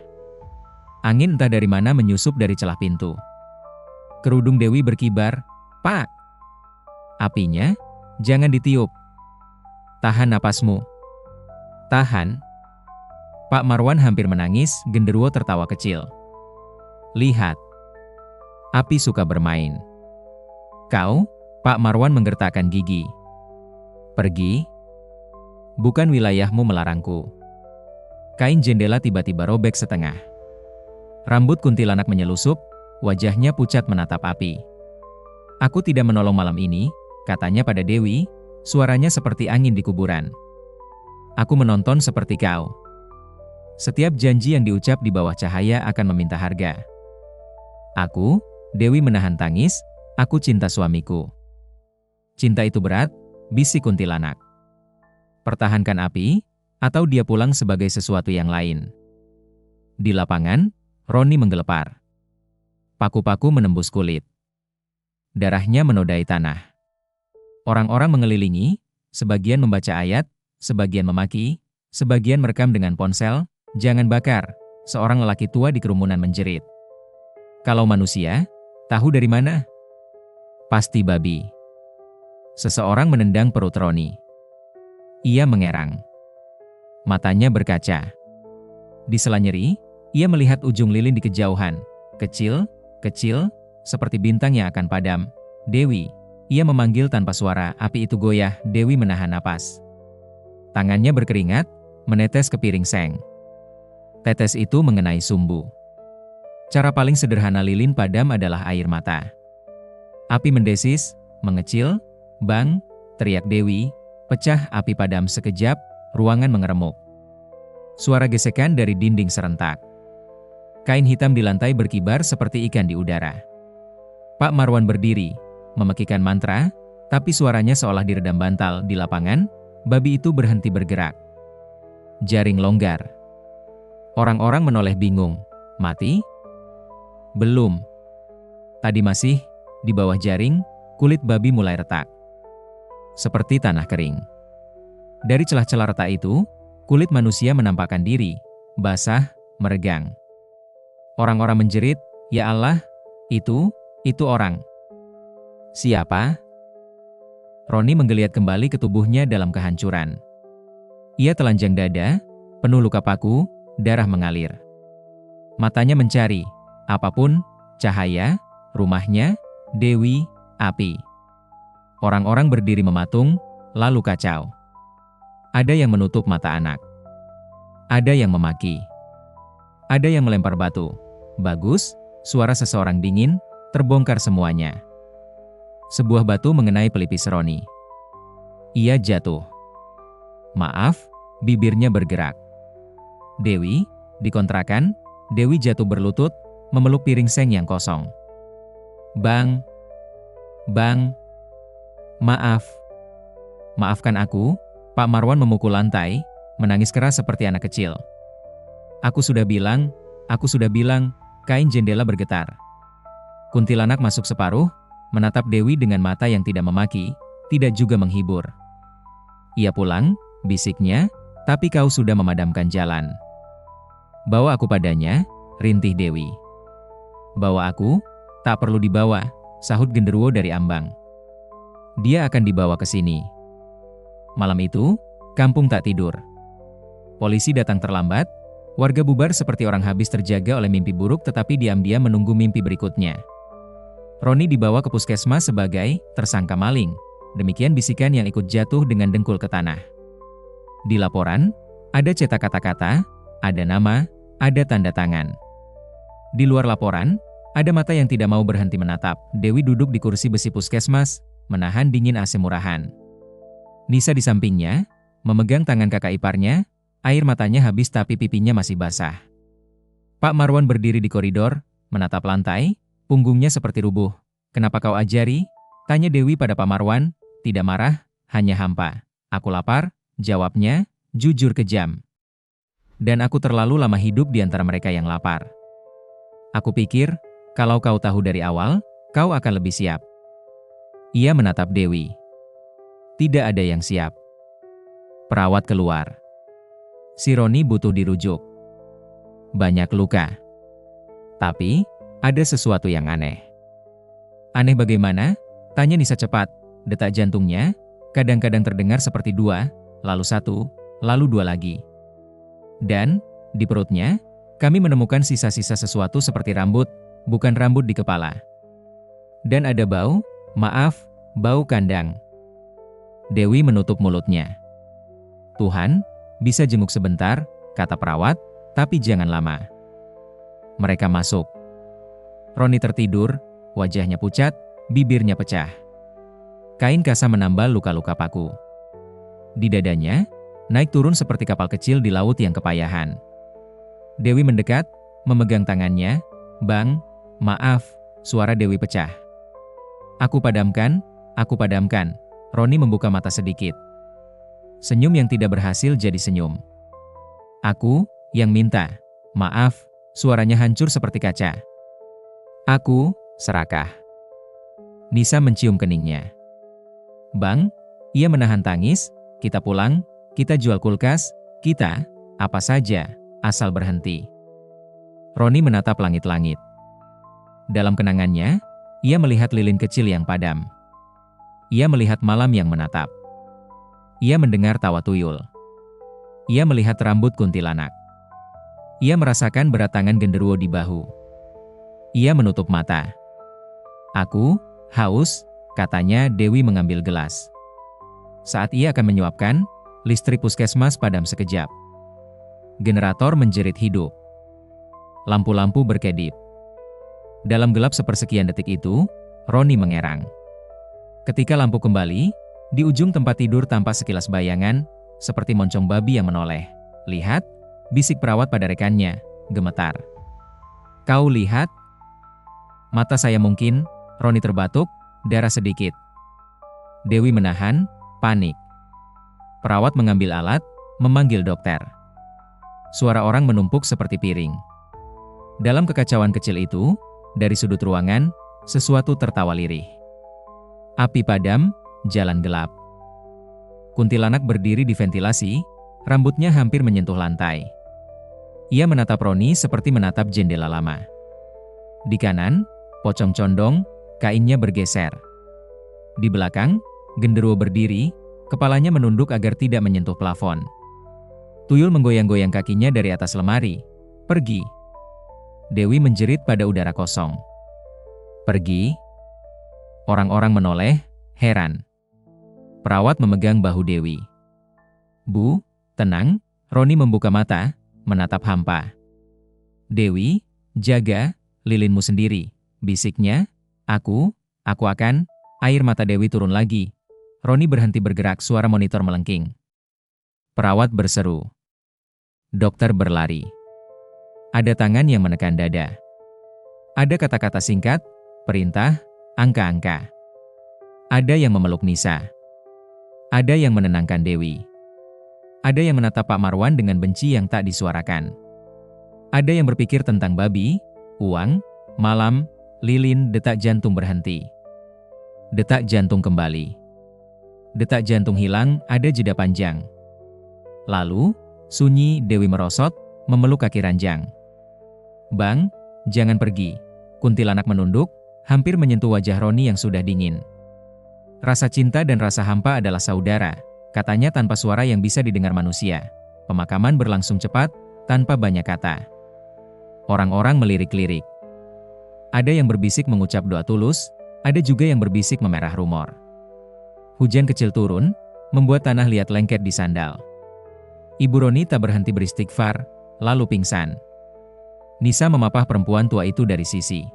Angin entah dari mana menyusup dari celah pintu. Kerudung Dewi berkibar. Pak! Apinya, jangan ditiup. Tahan napasmu. Tahan. Pak Marwan hampir menangis, genderuwo tertawa kecil. Lihat. Api suka bermain. Kau, Pak Marwan menggertakkan gigi. Pergi. Bukan wilayahmu melarangku. Kain jendela tiba-tiba robek setengah. Rambut kuntilanak menyelusup, wajahnya pucat menatap api. Aku tidak menolong malam ini, katanya pada Dewi, suaranya seperti angin di kuburan. Aku menonton seperti kau. Setiap janji yang diucap di bawah cahaya akan meminta harga. Aku, Dewi menahan tangis, aku cinta suamiku. Cinta itu berat, bisik kuntilanak. Pertahankan api, atau dia pulang sebagai sesuatu yang lain. Di lapangan, Roni menggelepar. Paku-paku menembus kulit. Darahnya menodai tanah. Orang-orang mengelilingi, sebagian membaca ayat, sebagian memaki, sebagian merekam dengan ponsel. Jangan bakar, seorang lelaki tua di kerumunan menjerit. Kalau manusia, tahu dari mana? Pasti babi. Seseorang menendang perut Roni. Ia mengerang. Matanya berkaca. Di sela nyeri, ia melihat ujung lilin di kejauhan. Kecil, kecil, seperti bintang yang akan padam. Dewi. Ia memanggil tanpa suara, api itu goyah, Dewi menahan napas. Tangannya berkeringat, menetes ke piring seng. Tetes itu mengenai sumbu. Cara paling sederhana lilin padam adalah air mata. Api mendesis, mengecil, bang, teriak Dewi, pecah api padam sekejap, ruangan mengeremuk. Suara gesekan dari dinding serentak. Kain hitam di lantai berkibar seperti ikan di udara. Pak Marwan berdiri, memekikan mantra, tapi suaranya seolah diredam bantal. Di lapangan, babi itu berhenti bergerak. Jaring longgar. Orang-orang menoleh bingung. Mati? Belum. Tadi masih, di bawah jaring, kulit babi mulai retak. Seperti tanah kering. Dari celah-celah retak itu, kulit manusia menampakkan diri, basah, meregang. Orang-orang menjerit, ya Allah, itu orang. Siapa? Roni menggeliat kembali ke tubuhnya dalam kehancuran. Ia telanjang dada, penuh luka paku, darah mengalir. Matanya mencari, apapun, cahaya, rumahnya, Dewi, api. Orang-orang berdiri mematung, lalu kacau. Ada yang menutup mata anak. Ada yang memaki. Ada yang melempar batu. Bagus, suara seseorang dingin, terbongkar semuanya. Sebuah batu mengenai pelipis Roni. Ia jatuh. Maaf, bibirnya bergerak. Dewi, di kontrakan, Dewi jatuh berlutut, memeluk piring seng yang kosong. Bang, maaf. Maafkan aku, Pak Marwan memukul lantai, menangis keras seperti anak kecil. Aku sudah bilang, Aku sudah bilang, kain jendela bergetar. Kuntilanak masuk separuh, menatap Dewi dengan mata yang tidak memaki, tidak juga menghibur. Ia pulang, bisiknya, tapi kau sudah memadamkan jalan. Bawa aku padanya, rintih Dewi. Bawa aku? Tak perlu dibawa, sahut genderuwo dari ambang. Dia akan dibawa ke sini. Malam itu, kampung tak tidur. Polisi datang terlambat, warga bubar seperti orang habis terjaga oleh mimpi buruk tetapi diam-diam menunggu mimpi berikutnya. Roni dibawa ke puskesmas sebagai tersangka maling. Demikian bisikan yang ikut jatuh dengan dengkul ke tanah. Di laporan, ada cetak kata-kata, ada nama, ada tanda tangan. Di luar laporan, ada mata yang tidak mau berhenti menatap. Dewi duduk di kursi besi puskesmas, menahan dingin AC murahan. Nisa di sampingnya, memegang tangan kakak iparnya, air matanya habis tapi pipinya masih basah. Pak Marwan berdiri di koridor, menatap lantai, punggungnya seperti rubuh. Kenapa kau ajari? Tanya Dewi pada Pak Marwan, tidak marah, hanya hampa. Aku lapar, jawabnya, jujur kejam. Dan aku terlalu lama hidup di antara mereka yang lapar. Aku pikir, kalau kau tahu dari awal, kau akan lebih siap. Ia menatap Dewi. Tidak ada yang siap. Perawat keluar. Si Roni butuh dirujuk. Banyak luka. Tapi, ada sesuatu yang aneh. Aneh bagaimana? Tanya Nisa cepat. Detak jantungnya, kadang-kadang terdengar seperti 2, lalu 1, lalu 2 lagi. Dan, di perutnya, kami menemukan sisa-sisa sesuatu seperti rambut, bukan rambut di kepala. Dan ada bau, maaf, bau kandang. Dewi menutup mulutnya. Tuhan, bisa jenguk sebentar, kata perawat, tapi jangan lama. Mereka masuk. Roni tertidur, wajahnya pucat, bibirnya pecah. Kain kasa menambal luka-luka paku. Di dadanya, naik turun seperti kapal kecil di laut yang kepayahan. Dewi mendekat, memegang tangannya. Bang, maaf, suara Dewi pecah. Aku padamkan, aku padamkan. Roni membuka mata sedikit. Senyum yang tidak berhasil jadi senyum. Aku, yang minta. Maaf, suaranya hancur seperti kaca. Aku, serakah. Nisa mencium keningnya. Bang, ia menahan tangis, kita pulang, kita jual kulkas, kita, apa saja, asal berhenti. Roni menatap langit-langit. Dalam kenangannya, ia melihat lilin kecil yang padam. Ia melihat malam yang menatap. Ia mendengar tawa tuyul. Ia melihat rambut kuntilanak. Ia merasakan berat tangan genderuwo di bahu. Ia menutup mata. Aku, haus, katanya Dewi mengambil gelas. Saat ia akan menyuapkan, listrik puskesmas padam sekejap. Generator menjerit hidup. Lampu-lampu berkedip. Dalam gelap sepersekian detik itu, Roni mengerang. Ketika lampu kembali, di ujung tempat tidur tampak sekilas bayangan, seperti moncong babi yang menoleh. Lihat, bisik perawat pada rekannya, gemetar. Kau lihat? Mata saya mungkin, Roni terbatuk, darah sedikit. Dewi menahan, panik. Perawat mengambil alat, memanggil dokter. Suara orang menumpuk seperti piring. Dalam kekacauan kecil itu, dari sudut ruangan, sesuatu tertawa lirih. Api padam, jalan gelap. Kuntilanak berdiri di ventilasi, rambutnya hampir menyentuh lantai. Ia menatap Roni seperti menatap jendela lama. Di kanan, pocong condong, kainnya bergeser. Di belakang, genderuwo berdiri, kepalanya menunduk agar tidak menyentuh plafon. Tuyul menggoyang-goyang kakinya dari atas lemari. Pergi. Dewi menjerit pada udara kosong. Pergi. Orang-orang menoleh, heran. Perawat memegang bahu Dewi. Bu, tenang, Roni membuka mata, menatap hampa. Dewi, jaga, lilinmu sendiri, bisiknya. Aku akan, air mata Dewi turun lagi. Roni berhenti bergerak, suara monitor melengking. Perawat berseru. Dokter berlari. Ada tangan yang menekan dada. Ada kata-kata singkat, perintah, angka-angka. Ada yang memeluk Nisa. Ada yang menenangkan Dewi. Ada yang menatap Pak Marwan dengan benci yang tak disuarakan. Ada yang berpikir tentang babi, uang, malam, lilin. Detak jantung berhenti. Detak jantung kembali. Detak jantung hilang, ada jeda panjang. Lalu, sunyi. Dewi merosot, memeluk kaki ranjang. "Bang, jangan pergi." Kuntilanak menunduk, hampir menyentuh wajah Roni yang sudah dingin. "Rasa cinta dan rasa hampa adalah saudara," katanya tanpa suara yang bisa didengar manusia. Pemakaman berlangsung cepat, tanpa banyak kata. Orang-orang melirik-lirik. Ada yang berbisik mengucap doa tulus, ada juga yang berbisik memerah rumor. Hujan kecil turun, membuat tanah liat lengket di sandal. Ibu Roni tak berhenti beristighfar, lalu pingsan. Nisa memapah perempuan tua itu dari sisi.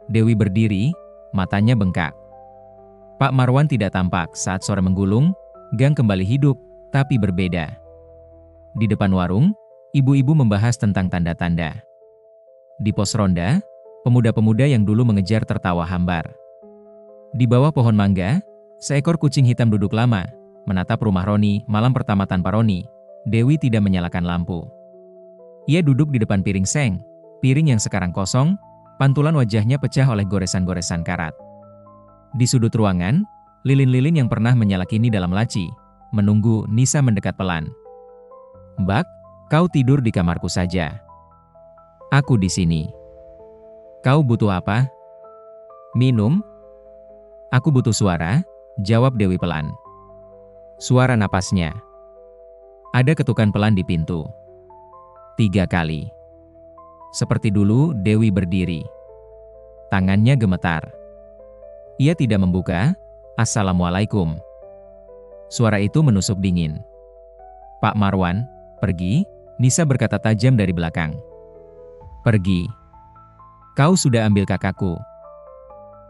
Dewi berdiri, matanya bengkak. Pak Marwan tidak tampak saat sore menggulung, gang kembali hidup, tapi berbeda. Di depan warung, ibu-ibu membahas tentang tanda-tanda. Di pos ronda, pemuda-pemuda yang dulu mengejar tertawa hambar. Di bawah pohon mangga, seekor kucing hitam duduk lama, menatap rumah Roni. Malam pertama tanpa Roni, Dewi tidak menyalakan lampu. Ia duduk di depan piring seng, piring yang sekarang kosong, pantulan wajahnya pecah oleh goresan-goresan karat. Di sudut ruangan, lilin-lilin yang pernah menyala kini dalam laci, menunggu. Nisa mendekat pelan. "Mbak, kau tidur di kamarku saja. Aku di sini. Kau butuh apa? Minum?" "Aku butuh suara," jawab Dewi pelan. Suara napasnya. Ada ketukan pelan di pintu. 3 kali. Seperti dulu, Dewi berdiri. Tangannya gemetar. Ia tidak membuka. "Assalamualaikum." Suara itu menusuk dingin. "Pak Marwan, pergi," Nisa berkata tajam dari belakang. "Pergi. Kau sudah ambil kakakku."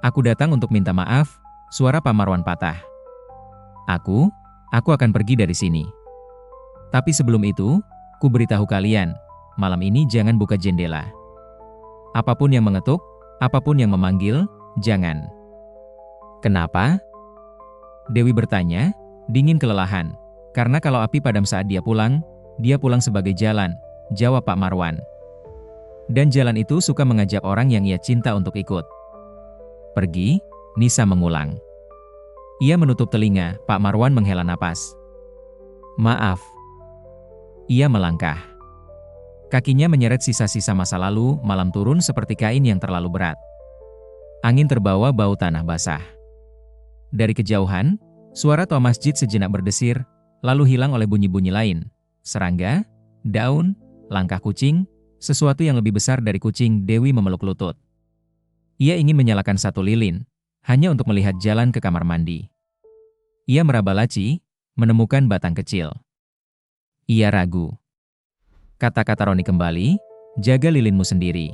"Aku datang untuk minta maaf," suara Pak Marwan patah. Aku akan pergi dari sini. Tapi sebelum itu, ku beritahu kalian, malam ini jangan buka jendela. Apapun yang mengetuk, apapun yang memanggil, jangan." "Kenapa?" Dewi bertanya, dingin kelelahan. "Karena kalau api padam saat dia pulang sebagai jalan," jawab Pak Marwan. "Dan jalan itu suka mengajak orang yang ia cinta untuk ikut." "Pergi," Nisa mengulang. Ia menutup telinga. Pak Marwan menghela napas. "Maaf." Ia melangkah. Kakinya menyeret sisa-sisa masa lalu. Malam turun seperti kain yang terlalu berat. Angin terbawa bau tanah basah. Dari kejauhan, suara toa masjid sejenak berdesir, lalu hilang oleh bunyi-bunyi lain. Serangga, daun, langkah kucing, sesuatu yang lebih besar dari kucing. Dewi memeluk lutut. Ia ingin menyalakan satu lilin, hanya untuk melihat jalan ke kamar mandi. Ia meraba laci, menemukan batang kecil. Ia ragu. Kata-kata Roni kembali, "Jaga lilinmu sendiri."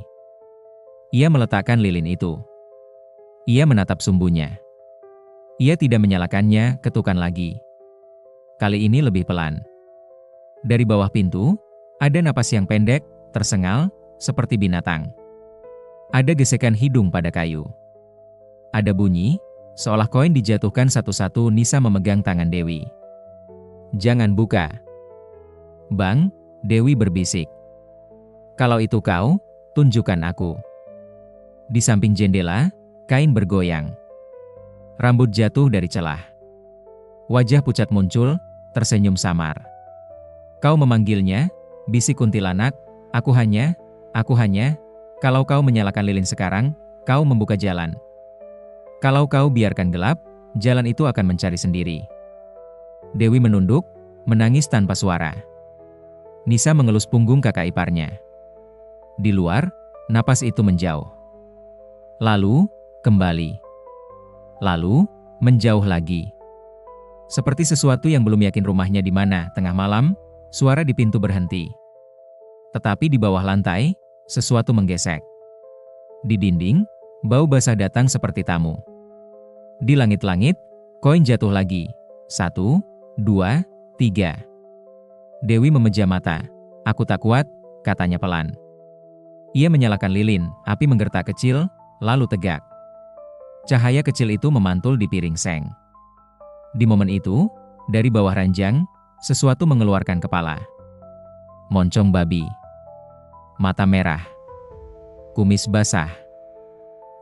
Ia meletakkan lilin itu. Ia menatap sumbunya. Ia tidak menyalakannya. Ketukan lagi. Kali ini lebih pelan. Dari bawah pintu, ada napas yang pendek, tersengal, seperti binatang. Ada gesekan hidung pada kayu. Ada bunyi, seolah koin dijatuhkan satu-satu. Nisa memegang tangan Dewi. "Jangan buka." "Bang," Dewi berbisik. "Kalau itu kau, tunjukkan aku." Di samping jendela, kain bergoyang. Rambut jatuh dari celah. Wajah pucat muncul, tersenyum samar. "Kau memanggilnya," bisik kuntilanak. Aku hanya, kalau kau menyalakan lilin sekarang, kau membuka jalan. Kalau kau biarkan gelap, jalan itu akan mencari sendiri." Dewi menunduk, menangis tanpa suara. Nisa mengelus punggung kakak iparnya. Di luar, napas itu menjauh. Lalu, kembali. Lalu, menjauh lagi. Seperti sesuatu yang belum yakin rumahnya di mana. Tengah malam, suara di pintu berhenti. Tetapi di bawah lantai, sesuatu menggesek. Di dinding, bau basah datang seperti tamu. Di langit-langit, koin jatuh lagi. 1, 2, 3. Dewi memejam mata. "Aku tak kuat," katanya pelan. Ia menyalakan lilin. Api menggertak kecil, lalu tegak. Cahaya kecil itu memantul di piring seng. Di momen itu, dari bawah ranjang, sesuatu mengeluarkan kepala. Moncong babi. mata merah, kumis basah.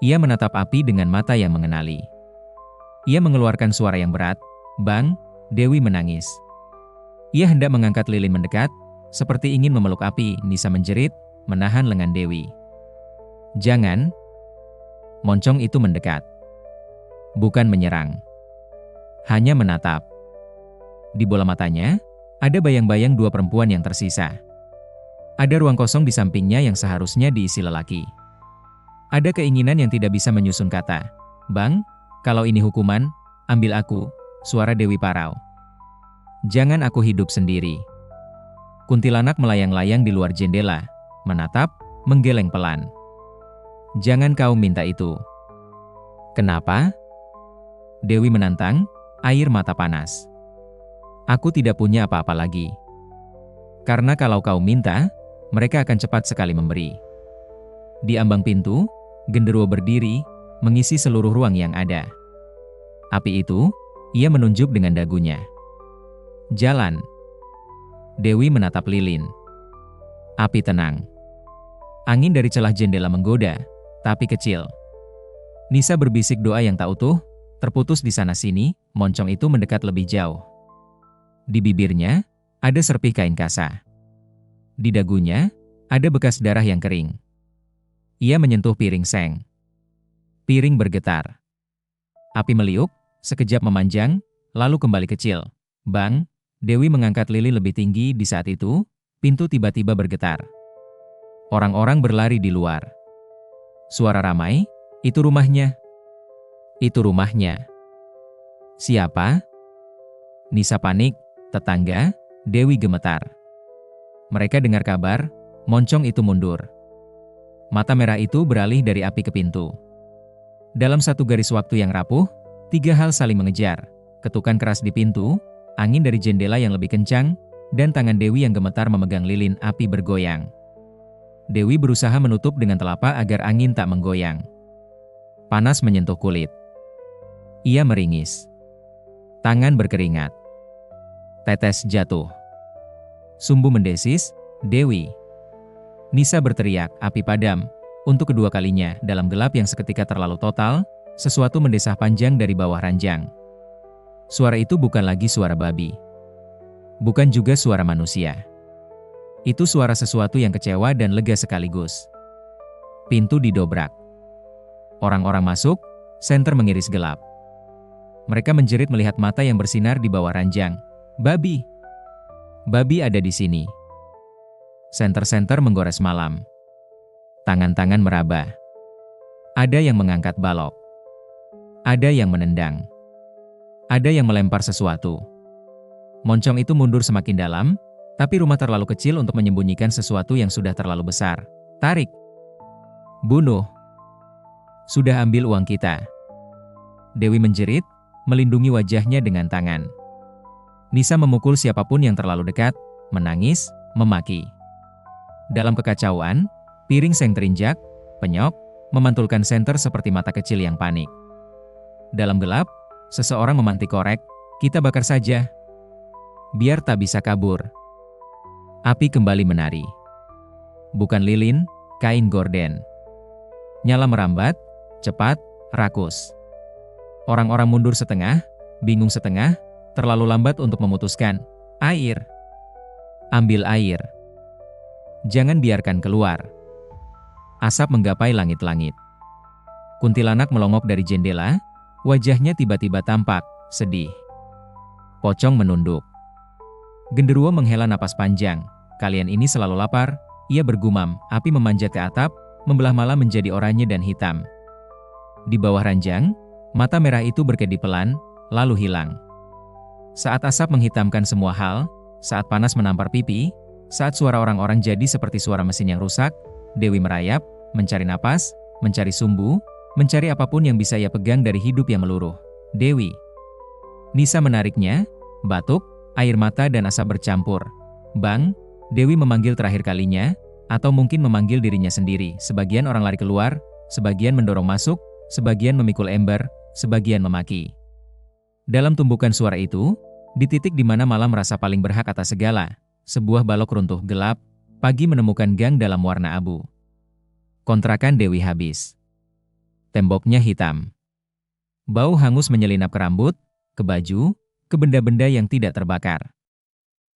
Ia menatap api dengan mata yang mengenali. Ia mengeluarkan suara yang berat, "Bang!" Dewi menangis. Ia hendak mengangkat lilin mendekat, seperti ingin memeluk api. Nisa menjerit, menahan lengan Dewi. "Jangan!" Moncong itu mendekat. Bukan menyerang. Hanya menatap. Di bola matanya, ada bayang-bayang dua perempuan yang tersisa. Ada ruang kosong di sampingnya yang seharusnya diisi lelaki. Ada keinginan yang tidak bisa menyusun kata. "Bang, kalau ini hukuman, ambil aku," suara Dewi parau. "Jangan aku hidup sendiri." Kuntilanak melayang-layang di luar jendela, menatap, menggeleng pelan. "Jangan kau minta itu." "Kenapa?" Dewi menantang, air mata panas. "Aku tidak punya apa-apa lagi. Karena kalau kau minta, mereka akan cepat sekali memberi." Di ambang pintu, genderuwo berdiri, mengisi seluruh ruang yang ada. Api itu, ia menunjuk dengan dagunya. "Jalan." Dewi menatap lilin. Api tenang. Angin dari celah jendela menggoda, tapi kecil. Nisa berbisik doa yang tak utuh, terputus di sana-sini. Moncong itu mendekat lebih jauh. Di bibirnya, ada serpih kain kasa. Di dagunya, ada bekas darah yang kering. Ia menyentuh piring seng. Piring bergetar. Api meliuk, sekejap memanjang, lalu kembali kecil. "Bang!" Dewi mengangkat lilin lebih tinggi. Di saat itu, pintu tiba-tiba bergetar. Orang-orang berlari di luar. Suara ramai, "Itu rumahnya. Itu rumahnya." "Siapa?" Nisa panik, "Tetangga." Dewi gemetar. Mereka dengar kabar, moncong itu mundur. Mata merah itu beralih dari api ke pintu. Dalam satu garis waktu yang rapuh, tiga hal saling mengejar. Ketukan keras di pintu, angin dari jendela yang lebih kencang, dan tangan Dewi yang gemetar memegang lilin. Api bergoyang. Dewi berusaha menutup dengan telapak agar angin tak menggoyang. Panas menyentuh kulit. Ia meringis. Tangan berkeringat. Tetes jatuh. Sumbu mendesis, "Dewi!" Nisa berteriak, api padam. Untuk kedua kalinya, dalam gelap yang seketika terlalu total, sesuatu mendesah panjang dari bawah ranjang. Suara itu bukan lagi suara babi. Bukan juga suara manusia. Itu suara sesuatu yang kecewa dan lega sekaligus. Pintu didobrak. Orang-orang masuk, senter mengiris gelap. Mereka menjerit melihat mata yang bersinar di bawah ranjang. "Babi! Babi ada di sini." Senter-senter menggores malam. Tangan-tangan meraba. Ada yang mengangkat balok. Ada yang menendang. Ada yang melempar sesuatu. Moncong itu mundur semakin dalam, tapi rumah terlalu kecil untuk menyembunyikan sesuatu yang sudah terlalu besar. "Tarik! Bunuh! Sudah ambil uang kita!" Dewi menjerit, melindungi wajahnya dengan tangan. Nisa memukul siapapun yang terlalu dekat, menangis, memaki. Dalam kekacauan, piring seng terinjak, penyok, memantulkan senter seperti mata kecil yang panik. Dalam gelap, seseorang memantik korek, "Kita bakar saja. Biar tak bisa kabur." Api kembali menari. Bukan lilin, kain gorden. Nyala merambat, cepat, rakus. Orang-orang mundur setengah, bingung setengah, terlalu lambat untuk memutuskan. "Air! Ambil air! Jangan biarkan keluar." Asap menggapai langit-langit. Kuntilanak melongok dari jendela, wajahnya tiba-tiba tampak sedih. Pocong menunduk. Genderuwo menghela napas panjang. "Kalian ini selalu lapar," ia bergumam. Api memanjat ke atap, membelah malam menjadi oranye dan hitam. Di bawah ranjang, mata merah itu berkedip pelan, lalu hilang. Saat asap menghitamkan semua hal, saat panas menampar pipi, saat suara orang-orang jadi seperti suara mesin yang rusak, Dewi merayap, mencari napas, mencari sumbu, mencari apapun yang bisa ia pegang dari hidup yang meluruh. "Dewi!" Nisa menariknya, batuk, air mata dan asap bercampur. "Bang!" Dewi memanggil terakhir kalinya, atau mungkin memanggil dirinya sendiri. Sebagian orang lari keluar, sebagian mendorong masuk, sebagian memikul ember, sebagian memaki. Dalam tumbukan suara itu, di titik di mana malam merasa paling berhak atas segala, sebuah balok runtuh gelap, Pagi menemukan gang dalam warna abu. Kontrakan Dewi habis. Temboknya hitam. Bau hangus menyelinap ke rambut, ke baju, ke benda-benda yang tidak terbakar.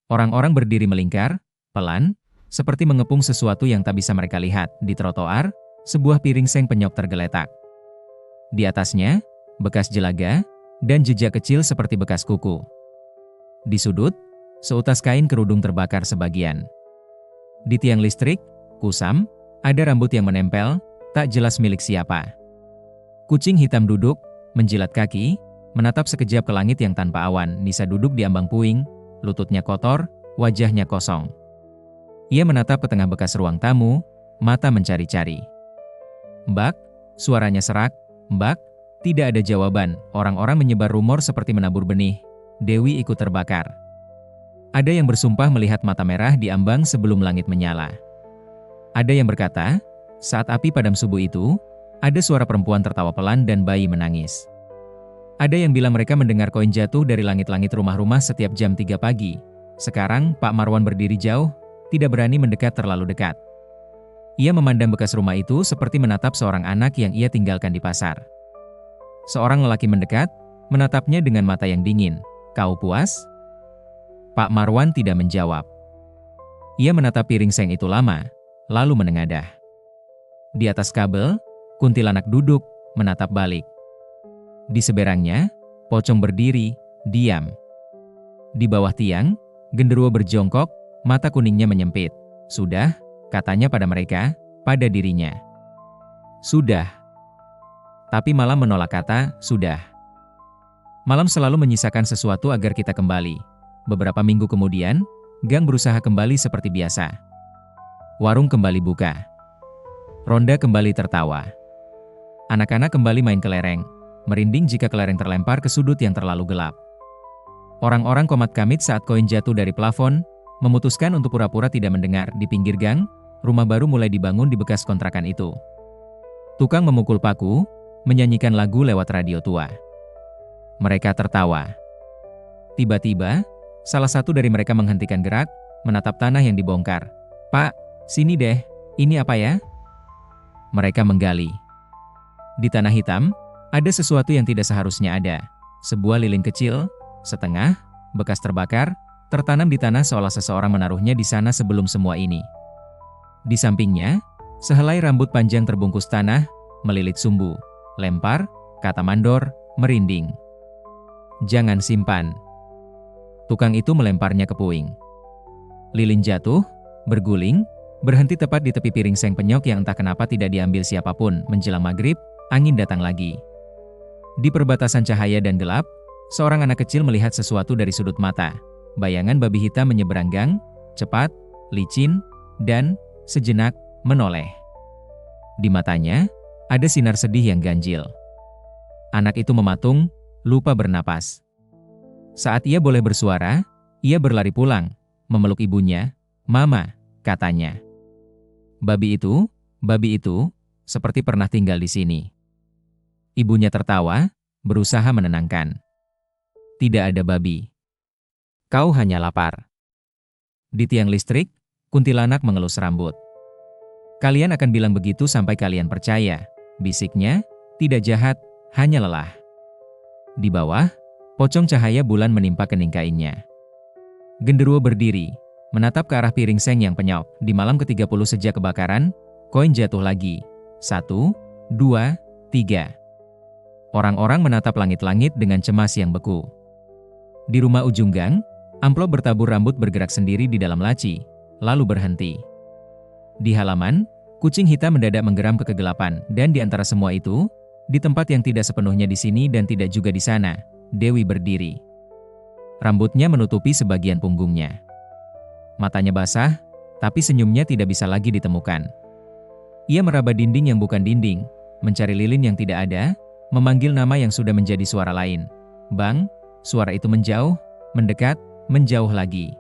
Orang-orang berdiri melingkar, pelan, seperti mengepung sesuatu yang tak bisa mereka lihat. Di trotoar, sebuah piring seng penyok tergeletak. Di atasnya, bekas jelaga, dan jejak kecil seperti bekas kuku. Di sudut, seutas kain kerudung terbakar sebagian. Di tiang listrik, kusam, ada rambut yang menempel, tak jelas milik siapa. Kucing hitam duduk, menjilat kaki, menatap sekejap ke langit yang tanpa awan. Nisa duduk di ambang puing, lututnya kotor, wajahnya kosong. Ia menatap ke tengah bekas ruang tamu, mata mencari-cari. "Mbak," suaranya serak, "Mbak." Tidak ada jawaban. Orang-orang menyebar rumor seperti menabur benih. Dewi ikut terbakar. Ada yang bersumpah melihat mata merah di ambang sebelum langit menyala. Ada yang berkata, saat api padam subuh itu, ada suara perempuan tertawa pelan dan bayi menangis. Ada yang bilang mereka mendengar koin jatuh dari langit-langit rumah-rumah setiap jam 3 pagi. Sekarang, Pak Marwan berdiri jauh, tidak berani mendekat terlalu dekat. Ia memandang bekas rumah itu seperti menatap seorang anak yang ia tinggalkan di pasar. Seorang lelaki mendekat, menatapnya dengan mata yang dingin. "Kau puas?" Pak Marwan tidak menjawab. Ia menatap piring seng itu lama, lalu menengadah. Di atas kabel, kuntilanak duduk, menatap balik. Di seberangnya, pocong berdiri, diam. Di bawah tiang, genderuwo berjongkok, mata kuningnya menyempit. "Sudah," katanya pada mereka, pada dirinya. "Sudah." Tapi malam menolak kata, "Sudah." Malam selalu menyisakan sesuatu agar kita kembali. Beberapa minggu kemudian, gang berusaha kembali seperti biasa. Warung kembali buka. Ronda kembali tertawa. Anak-anak kembali main kelereng, merinding jika kelereng terlempar ke sudut yang terlalu gelap. Orang-orang komat kamit saat koin jatuh dari plafon, memutuskan untuk pura-pura tidak mendengar. Di pinggir gang, rumah baru mulai dibangun di bekas kontrakan itu. Tukang memukul paku, menyanyikan lagu lewat radio tua. Mereka tertawa. Tiba-tiba, salah satu dari mereka menghentikan gerak, menatap tanah yang dibongkar. "Pak, sini deh, ini apa ya?" Mereka menggali. Di tanah hitam, ada sesuatu yang tidak seharusnya ada. Sebuah lilin kecil, setengah, bekas terbakar, tertanam di tanah seolah seseorang menaruhnya di sana sebelum semua ini. Di sampingnya, sehelai rambut panjang terbungkus tanah, melilit sumbu. "Lempar," kata mandor, merinding. "Jangan simpan." Tukang itu melemparnya ke puing. Lilin jatuh, berguling, berhenti tepat di tepi piring seng penyok yang entah kenapa tidak diambil siapapun. Menjelang maghrib, angin datang lagi. Di perbatasan cahaya dan gelap, seorang anak kecil melihat sesuatu dari sudut mata. Bayangan babi hitam menyeberang gang, cepat, licin, dan, sejenak, menoleh. Di matanya, ada sinar sedih yang ganjil. Anak itu mematung, lupa bernapas. Saat ia boleh bersuara, ia berlari pulang, memeluk ibunya. "Mama," katanya. Babi itu, seperti pernah tinggal di sini." Ibunya tertawa, berusaha menenangkan. "Tidak ada babi. Kau hanya lapar." Di tiang listrik, kuntilanak mengelus rambut. "Kalian akan bilang begitu sampai kalian percaya," bisiknya, "tidak jahat, hanya lelah." Di bawah, pocong cahaya bulan menimpa kening kainnya. Genderuwo berdiri, menatap ke arah piring seng yang penyok. Di malam ke-30 sejak kebakaran, koin jatuh lagi. 1, 2, 3. Orang-orang menatap langit-langit dengan cemas yang beku. Di rumah ujung gang, amplop bertabur rambut bergerak sendiri di dalam laci, lalu berhenti. Di halaman, kucing hitam mendadak menggeram ke kegelapan, dan di antara semua itu, di tempat yang tidak sepenuhnya di sini dan tidak juga di sana, Dewi berdiri. Rambutnya menutupi sebagian punggungnya. Matanya basah, tapi senyumnya tidak bisa lagi ditemukan. Ia meraba dinding yang bukan dinding, mencari lilin yang tidak ada, memanggil nama yang sudah menjadi suara lain. "Bang!" Suara itu menjauh, mendekat, menjauh lagi.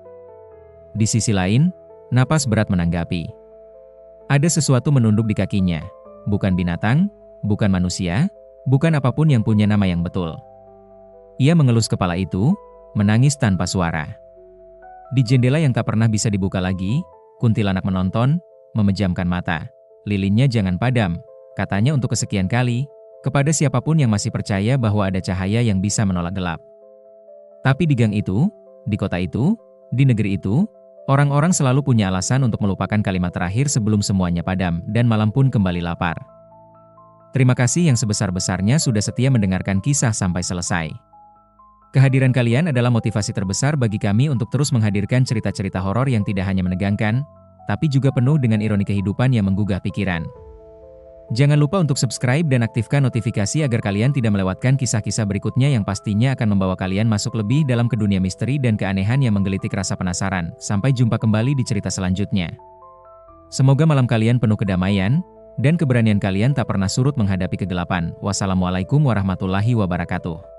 Di sisi lain, napas berat menanggapi. Ada sesuatu menunduk di kakinya. Bukan binatang, bukan manusia, bukan apapun yang punya nama yang betul. Ia mengelus kepala itu, menangis tanpa suara. Di jendela yang tak pernah bisa dibuka lagi, Kuntilanak menonton, memejamkan mata. Lilinnya jangan padam, katanya untuk kesekian kali, kepada siapapun yang masih percaya bahwa ada cahaya yang bisa menolak gelap. Tapi di gang itu, di kota itu, di negeri itu, orang-orang selalu punya alasan untuk melupakan kalimat terakhir sebelum semuanya padam dan malam pun kembali lapar. Terima kasih yang sebesar-besarnya sudah setia mendengarkan kisah sampai selesai. Kehadiran kalian adalah motivasi terbesar bagi kami untuk terus menghadirkan cerita-cerita horor yang tidak hanya menegangkan, tapi juga penuh dengan ironi kehidupan yang menggugah pikiran. Jangan lupa untuk subscribe dan aktifkan notifikasi agar kalian tidak melewatkan kisah-kisah berikutnya yang pastinya akan membawa kalian masuk lebih dalam ke dunia misteri dan keanehan yang menggelitik rasa penasaran. Sampai jumpa kembali di cerita selanjutnya. Semoga malam kalian penuh kedamaian, dan keberanian kalian tak pernah surut menghadapi kegelapan. Wassalamualaikum warahmatullahi wabarakatuh.